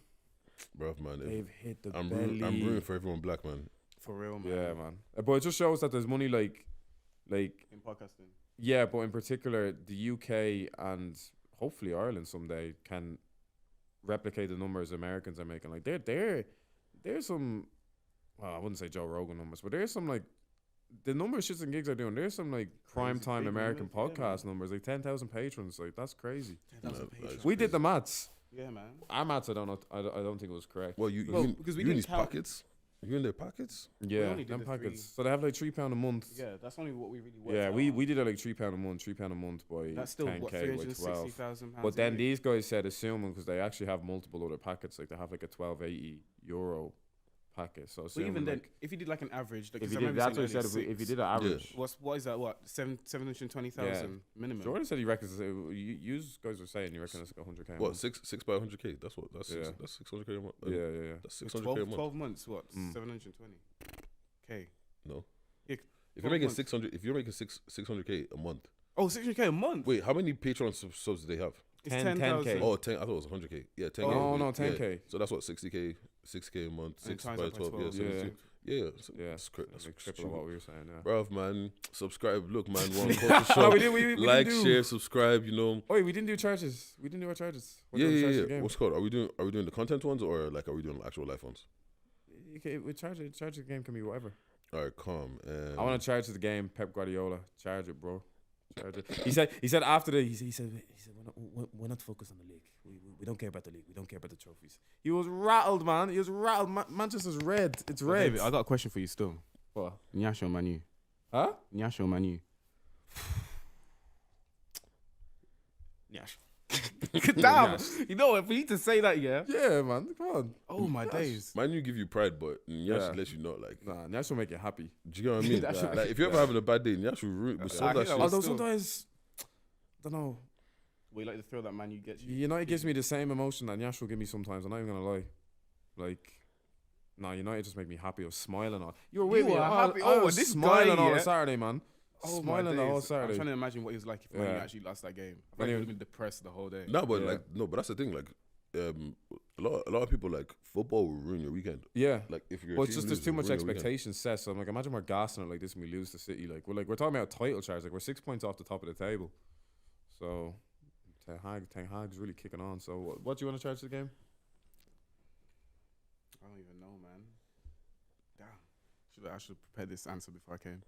Bro, man. They've hit the I'm belly. I'm rooting for everyone black, man. For real, man. Yeah, man. But it just shows that there's money like in podcasting. Yeah, but in particular, the UK and hopefully Ireland someday can replicate the numbers Americans are making. Like there's some, well, I wouldn't say Joe Rogan numbers, but there's some like the number of shits and gigs are doing. There's some like prime time American podcast numbers, like 10,000 patrons. Like that's crazy. 10,000 patrons. We did the maths. Yeah, man. Our maths, I don't know. I don't think it was correct. Well, because we in these pockets. You in their pockets? Yeah, them pockets. So they have like £3 a month. Yeah, that's only what we really worked Yeah, out. we did it like £3 a month by that's still 10K what, by 360,000 12. But then these guys said, assuming because they actually have multiple other packets, like they have like a €12.80 packet. So but even then, like, if you did like an average, like if you did, that's what he said. If you did an average, what is that? What 720,000 minimum? Jordan said he reckons. You guys were saying you reckon it's like 100K. What 6 by 100K? That's 600K a month. Yeah. That's 600K a month. 12 months. What 720K? No. Yeah, if you're making 600K a month. Oh, 600K a month. Wait, how many Patreon subs do they have? It's 10,000. Oh, 10. I thought it was 100K. Yeah, 10K. Oh no, 10K. Yeah. So that's what 60K a month. 6 by 12. Yeah. That's triple what we were saying. Yeah. Bruv, man, subscribe. Look, man, one culture show. we like, didn't share, subscribe. You know. Oh, we didn't do charges. We didn't do our charges. Yeah. What's it called? Are we doing the content ones or like are we doing actual life ones? Okay, we charge the game can be whatever. All right, calm. I want to charge the game. Pep Guardiola, charge it, bro. Charge it. He said after the he said we're not focused on the league. We don't care about the league. We don't care about the trophies. He was rattled, man. He was rattled. Manchester's red. It's red. David, I got a question for you still. What? Nyasha or Manu? Huh? Nyasha or Manu? Nyash. Damn. You know what? For you to say that, yeah. Yeah, man. Come on. Oh my days. Man, you give you pride, but Nyash Yeah. lets you not like. Nah, Nyash will make you happy. Do you get what I mean? That should- Like if you're ever having a bad day, Nyash will ruin. Will solve I that think shit. that was- Although still- sometimes, I don't know. We like the thrill that man you get. United gives me the same emotion that Nyash will give me sometimes. I'm not even gonna lie. Like, nah, United just make me happy. I was smiling on. You were with You me. were I happy. I Oh, was this smiling guy, all yeah. Saturday, man. Oh my Smiling the whole days. I'm Saturday. trying to imagine what it was like if Man Yeah. U actually lost that game. I When think you- would have been depressed the whole day. No, but Yeah. but that's the thing. Like, a lot of people like football will ruin your weekend. Yeah. Like if you're. Well, it's just there's too much expectation set. So I'm like, imagine we're gassing it like this and we lose to City. Like we're talking about title charge. Like we're 6 points off the top of the table. So Ten Hag's really kicking on. So what do you want to charge the game? I don't even know, man. Damn. I should prepare this answer before I came.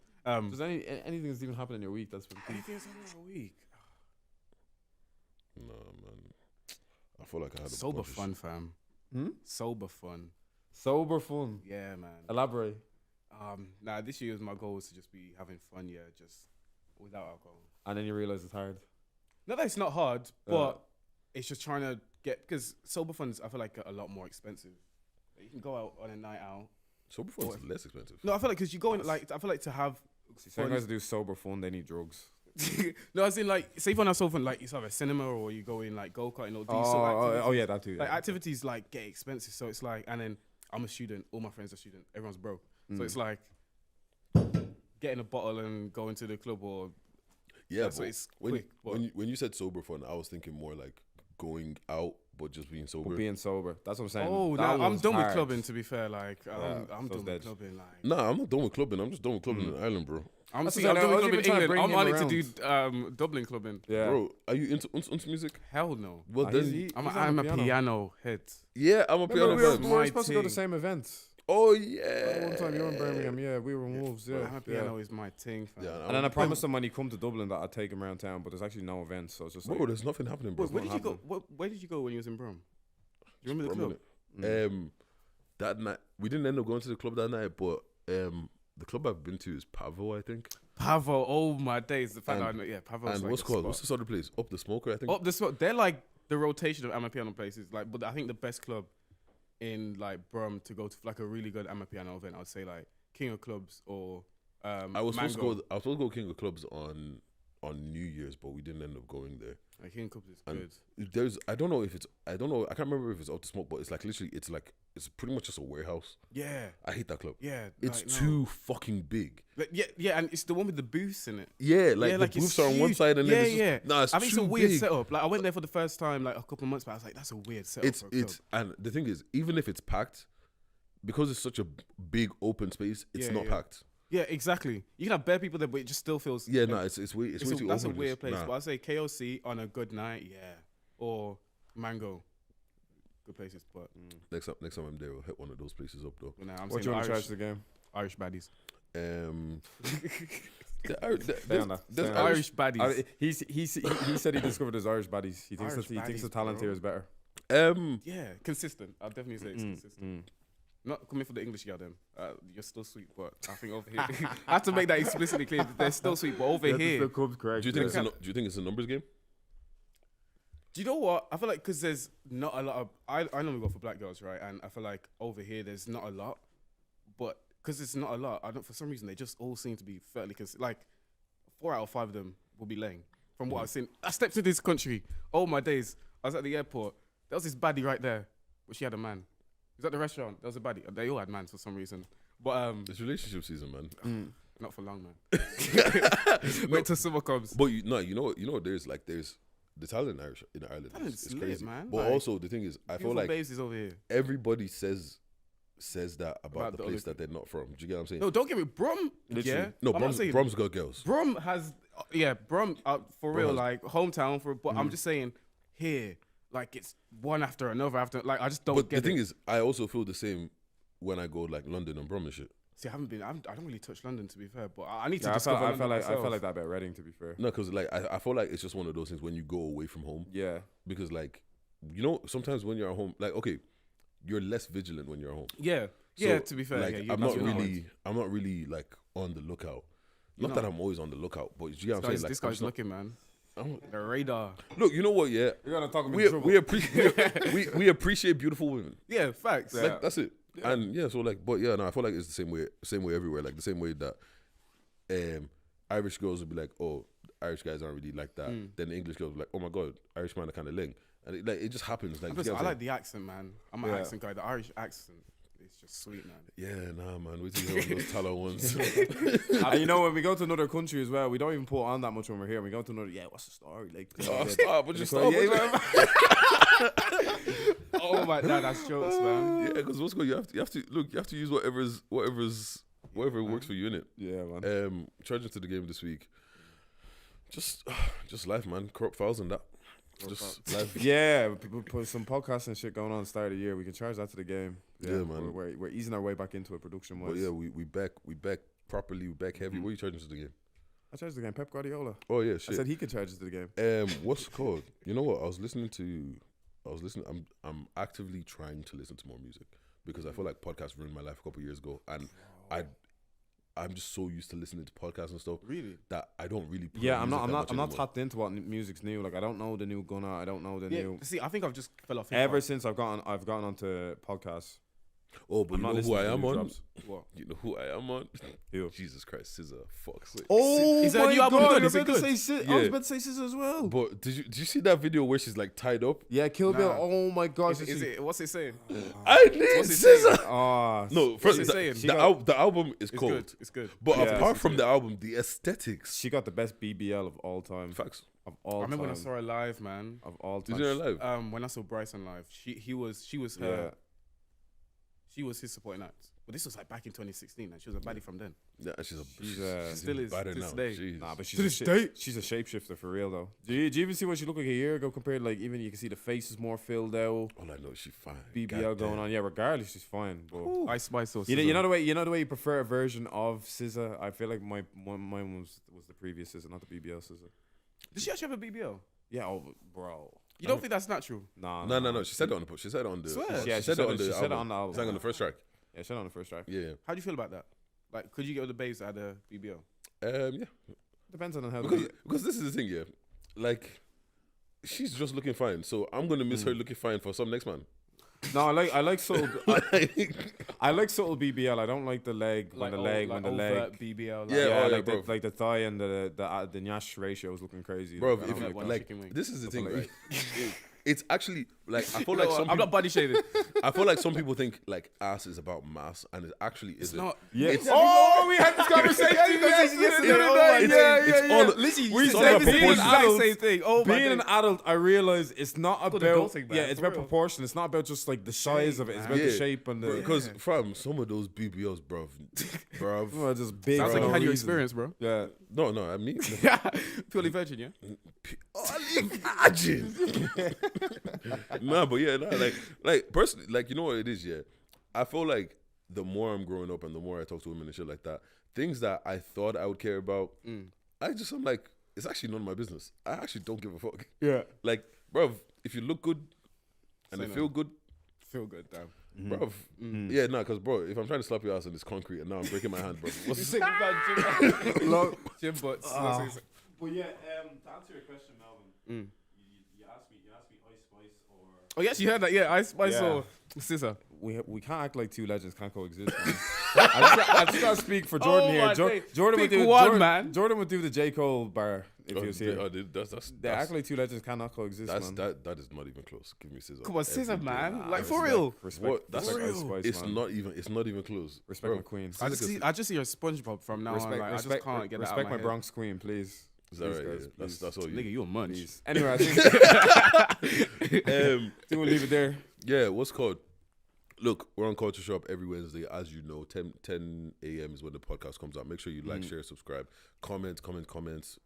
Does anything that's even happened in your week that's been Anything else in a week? No, man. I feel like I had a Sober bunch of fun, fam. Hmm? Sober fun. sober fun? Yeah, man. Elaborate. Nah, this year's my goal was to just be having fun, yeah, just without alcohol. And then you realize it's hard. Not that it's not hard, but it's just trying to get, because sober funds, I feel like are a lot more expensive. You can go out on a night out. Sober fun's less expensive. No, I feel like because you go in, like, I feel like to have. Some guys do sober fun, they need drugs. No, as in like, say if on a sofa, like it's either a cinema or you go in like go karting or these sort of activities. Yeah, that too. Like activities like get expensive, so it's like, and then I'm a student, all my friends are student, everyone's broke, so it's like getting a bottle and going to the club or Yeah, so but it's when, quick. But when you said sober fun, I was thinking more like going out but just being sober. But being sober. That's what I'm saying. oh, That no, I'm was done with hard. clubbing. To be fair, like Yeah, I'm so done dead. with clubbing. Like Nah, I'm not done with clubbing. I'm just done with clubbing in Ireland, bro. I'm That's done what I'm saying. with I was clubbing even trying to in bring England. I'm him on it to do Dublin clubbing. Yeah. Bro, are you into uns music? Hell no. Well, Ah, then, he's I'm on a the piano head. yeah, I'm a piano Remember, we fan. were My supposed to go to the thing. same event. Oh yeah. One time you were in Birmingham, yeah, we were in Wolves, yeah. I'm a piano is my thing. Fam. Yeah, And then I promised him when he come to Dublin that I'd take him around town, but there's actually no events, so it's just bro, like, there's nothing happening, bro. Wait, where did you go? happening. Where did you go when you was in Brum? Do you remember the club? That night we didn't end up going to the club that night, but the club I've been to is Pavo, I think. Pavo, oh my days. The fact And- that I know, yeah, Pavo. And like what's the called? spot. What's this other place? Up the Smoker, I think. Oh, this they're like the rotation of Amapiano places. Like, but I think the best club in like Brum to go to like a really good Amapiano event, I'd say like King of Clubs or I was supposed to Mango. go. I was supposed to go King of Clubs on New Year's, but we didn't end up going there. Like, King of Clubs is And good. there's I don't know. I can't remember if it's Up the Smoke, but it's like literally it's pretty much just a warehouse. Yeah, I hate that club. yeah. It's like, no. too fucking big. Like, yeah, and it's the one with the booths in it. Yeah, like yeah, the like it's booths are on one huge. side and yeah, then it's yeah. just, nah, it's I think too it's a weird big. setup. Like I went there for the first time like a couple of months back. I was like, that's a weird setup. It's for a club. and the thing is, even if it's packed, because it's such a big open space, it's Yeah, not yeah. packed. Yeah, exactly. You can have bare people there, but it just still feels. Yeah, no, it's way It's too that's a open. weird place. Nah. But I'd say KOC on a good night, yeah, or Mango, good places. But Next time I'm there, we'll hit one of those places up though. you know, I'm what do you saying want to charge Irish, the game? Irish baddies. Stay on that. there's Stay on that. Irish baddies. He said he discovered his Irish baddies. He thinks Irish he thinks the baddies, talent bro. here is better. Yeah, consistent. I'll definitely say it's consistent. Not coming for the English girl then. You're still sweet, but I think over here, I have to make that explicitly clear. They're still sweet, but over here, comes correct. Do you think it's a numbers game? do you know what? I feel like because there's not a lot of. I normally go for black girls, right? And I feel like over here there's not a lot, but because it's not a lot, I don't. For some reason, they just all seem to be fairly consistent. Like 4 out of 5 of them will be laying. From what I've seen, I stepped to this country. Oh my days! I was at the airport. There was this baddie right there, but she had a man. He was at the restaurant. There was a baddie. They all had mans for some reason, but It's relationship season, man. not for long, man. Wait till summer comes. But you know what? There's the talent in Ireland Talent's is lit, crazy, man. But Like, also the thing is, I feel Beautiful like babes is over here. everybody says that about the the place other- that they're not from. Do you get what I'm saying? No, don't get me. Brum, yeah. No, I'm not saying- Brom's got girls. Brum has, Brum for real, has- like hometown for. But I'm just saying here, like it's one after another after. Like I just don't But get the thing it. is, I also feel the same when I go like London and Brom and shit. See, I haven't been. I don't really touch London to be fair, but I need to Yeah, I discover felt London like myself. that about Reading. To be fair, No, because like I feel like it's just one of those things when you go away from home. yeah, Because like, you know, sometimes when you're at home, like okay, you're less vigilant when you're at home. Yeah, So, yeah. To be fair, like yeah, I'm that's not your really like on the lookout. You're Not that not. I'm always on the lookout, but you know what I'm This saying. Like this I'm guy's just not- looking, man. The radar. Look, you know what? Yeah, You're gonna talk about we trouble. appreciate we appreciate beautiful women. Yeah, facts. Like that's it. And yeah, so like, but yeah, no, I feel like it's the same way everywhere. Like the same way that Irish girls would be like, oh, Irish guys aren't really like that. Then the English girls would be like, oh my god, Irish man are kind of ling, and it just happens. Like, I like the accent, man. I'm an accent guy. The Irish accent is just sweet, man. yeah, nah, man, wait till you hear those Tala ones. And you know, when we go to another country as well, we don't even put on that much when we're here. We go to another, what's the story? Like, Oh, stop! But just stop. Oh my god, that's jokes, man. Yeah, because what's good? You have to use whatever works for you, innit? yeah, man. Charging to the game this week. Just life, man. Corrupt files and that. Just life. Yeah, people put some podcasts and shit going on at the start of the year. We can charge that to the game. Yeah, man. We're easing our way back into it production wise. But yeah, we back properly. We back heavy. What are you charging to the game? I charged the game. Pep Guardiola. Oh yeah, I shit. said he could charge it to the game. What's it called? You know what? I was listening. I'm actively trying to listen to more music because I feel like podcasts ruined my life a couple of years ago, and I'm just so used to listening to podcasts and stuff. Really? That I don't really. Put Yeah, on music I'm that not much I'm not anymore. tapped into what music's new. Like I don't know the new Gunna. I don't know the new. See, I think I've just fell off. Ever since I've gotten onto podcasts. Oh, but I'm you not know who listening I to am new on? drops. What? You know who I am on? Who? Jesus Christ, Scissor. Fuck's sake. Oh Is that a new album good? Is it good? I was Yeah. about to say Scissor as well. But did you see that video where she's like tied up? Yeah, Kill Bill. Nah. Oh my gosh. Is it? What's it saying? I need What's it Scissor. Ah, No, first it saying? the album is It's cold. good. It's good. But Yeah, apart from the album, the aesthetics. she got the best BBL of all time. Facts. Of all I remember when I time. saw her live, man. Of all time. Did you know live? When I saw Bryson live, she was Yeah. her. She was his supporting act. But this was like back in 2016, and she was a baddie from then. Yeah, she's still is better to now. this day. Jeez. Nah, but To this day. she's a shapeshifter for real though. Do you even see what she looked like a year ago compared? Like even you can see the face is more filled out. All I know is she's fine. BBL God going damn. on. Yeah, regardless, she's fine. But Ice Spice or you know the way you prefer a version of SZA. I feel like mine was the previous SZA, not the BBL SZA. Did she actually have a BBL? Yeah, bro. You don't think that's natural? Nah, No. She said it on the. She said it on the. Swear? She Yeah, said it on the she said it album. on the album. Sang on the first track. Yeah, she said it on the first track. Yeah. How do you feel about that? Like, could you get with the babes at a BBL? Yeah. Depends on how. Because this is the thing, yeah. Like, she's just looking fine, so I'm gonna miss her looking fine for some next man. No, I like subtle. I like subtle BBL. I don't like the leg when the leg. BBL. Yeah, Yeah, oh, like bro. the thigh and the nyash ratio is looking crazy. Bro, Like, I if don't you, like one like, chicken wing. this is the thing, like- right? It's actually like I feel like some I'm people, not body shading. I feel like some people think like ass is about mass, and it actually isn't. not. Yeah. It's- Oh, we had this conversation yesterday. It's all Literally, we you said said the the same exact adults. same thing. Oh my Being an days. adult, I realize it's not Got the about dosing, man, it's for about real. proportion. It's not about just like the size of it. It's about the Yeah. shape and the. because from some of those BBLs, bruv, Well, just big. Sounds for like you no had your reason. experience, bro. Yeah. no, I mean, Purely virgin, yeah. imagine. Nah, but yeah, like personally, like you know what it is, yeah. I feel like the more I'm growing up and the more I talk to women and shit like that, things that I thought I would care about, I'm like, it's actually none of my business. I actually don't give a fuck. Yeah. Like, bruv, if you look good and Say they no. feel good, Feel good, damn. bruv. Yeah, nah, because bro, if I'm trying to slap your ass and it's concrete and now I'm breaking my hand, bro. What's You the said about gym butts. Well, yeah. To answer your question, Melvin, you asked me Ice Spice or. Oh yes, you heard that. Yeah, I Yeah. saw Scissor. We can't act like two legends can't coexist. Man. I just gotta speak for Jordan Oh here. my days. Jordan would Pick do one, Jordan, man. Jordan would do the J. Cole bar if he was here. that's They act like two legends cannot coexist, man. that is not even close. Give me scissor. Come on, Scissor, every day. man. Like Respect- for real. Respect, What? That's respect real. Ice Spice, It's man. not even close. Respect Bro, my queen. I just see a SpongeBob from now on. Like, I just can't get that out respect of my my Bronx queen, please. Is that Please, right? guys, Yeah, please. that's all you. Nigga, you a munch. Please. Anyway, I think Um, we'll leave it there. yeah, what's called? Look, we're on Culture Shop every Wednesday, as you know. 10 a.m. is when the podcast comes out. Make sure you like, share, subscribe, comments.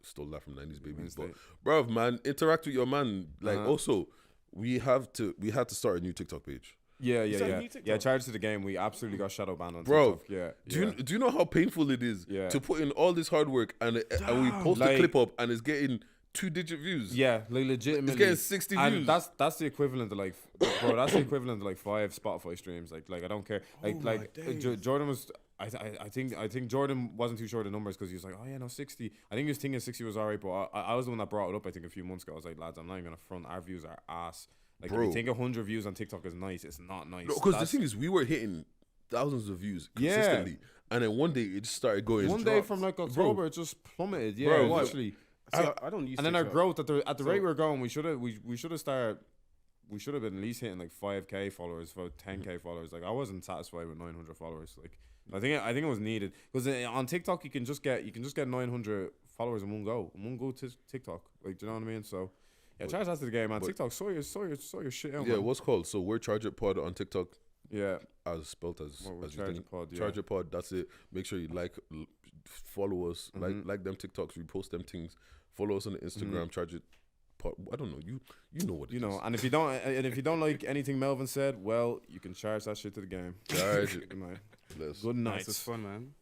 Stole that from 90s babies, but bro, man, interact with your man. Like, also, we had to start a new TikTok page. Yeah. that a new TikTok? Yeah, charge to the game. We absolutely got shadow banned on Bro, TikTok. Yeah. Do you know how painful it is Yeah. to put in all this hard work and we post Like- a clip up and it's getting 2-digit views? Yeah, like legitimately. It's getting 60 and views. That's the equivalent to like, bro. That's the equivalent to like 5 Spotify streams. Like I don't care. Like my days. Jordan was. I think Jordan wasn't too sure of the numbers because he was like, oh yeah, no, 60. I think he was thinking 60 was alright, but I was the one that brought it up. I think a few months ago. I was like, lads, I'm not even gonna front. Our views are ass. Like, Bro. if you think 100 views on TikTok is nice, it's not nice. No, because the thing is, we were hitting thousands of views consistently, and then one day it just started going. One day from like October, it just plummeted. Yeah, Bro, literally. I don't use. And then our TikTok. growth at the rate we were going, we should have been at least hitting like 5K followers, about 10K followers. Like, I wasn't satisfied with 900 followers. Like, I think it was needed because on TikTok you can just get 900 followers in one go to TikTok. Like, do you know what I mean? So yeah, charge that to the game, man. TikTok, saw your shit out. Yeah, man. what's called? So we're Charge It Pod on TikTok. Yeah, As spelt as we're as you Charge think. It Pod, yeah. Charge It Pod. That's it. Make sure you follow us, like them TikToks. We post them things. Follow us on the Instagram. Charge It Pod. I don't know. You know what it is. and if you don't like anything Melvin said, well, you can charge that shit to the game. Charge it. Good night. Bless. Good night. This was fun, man.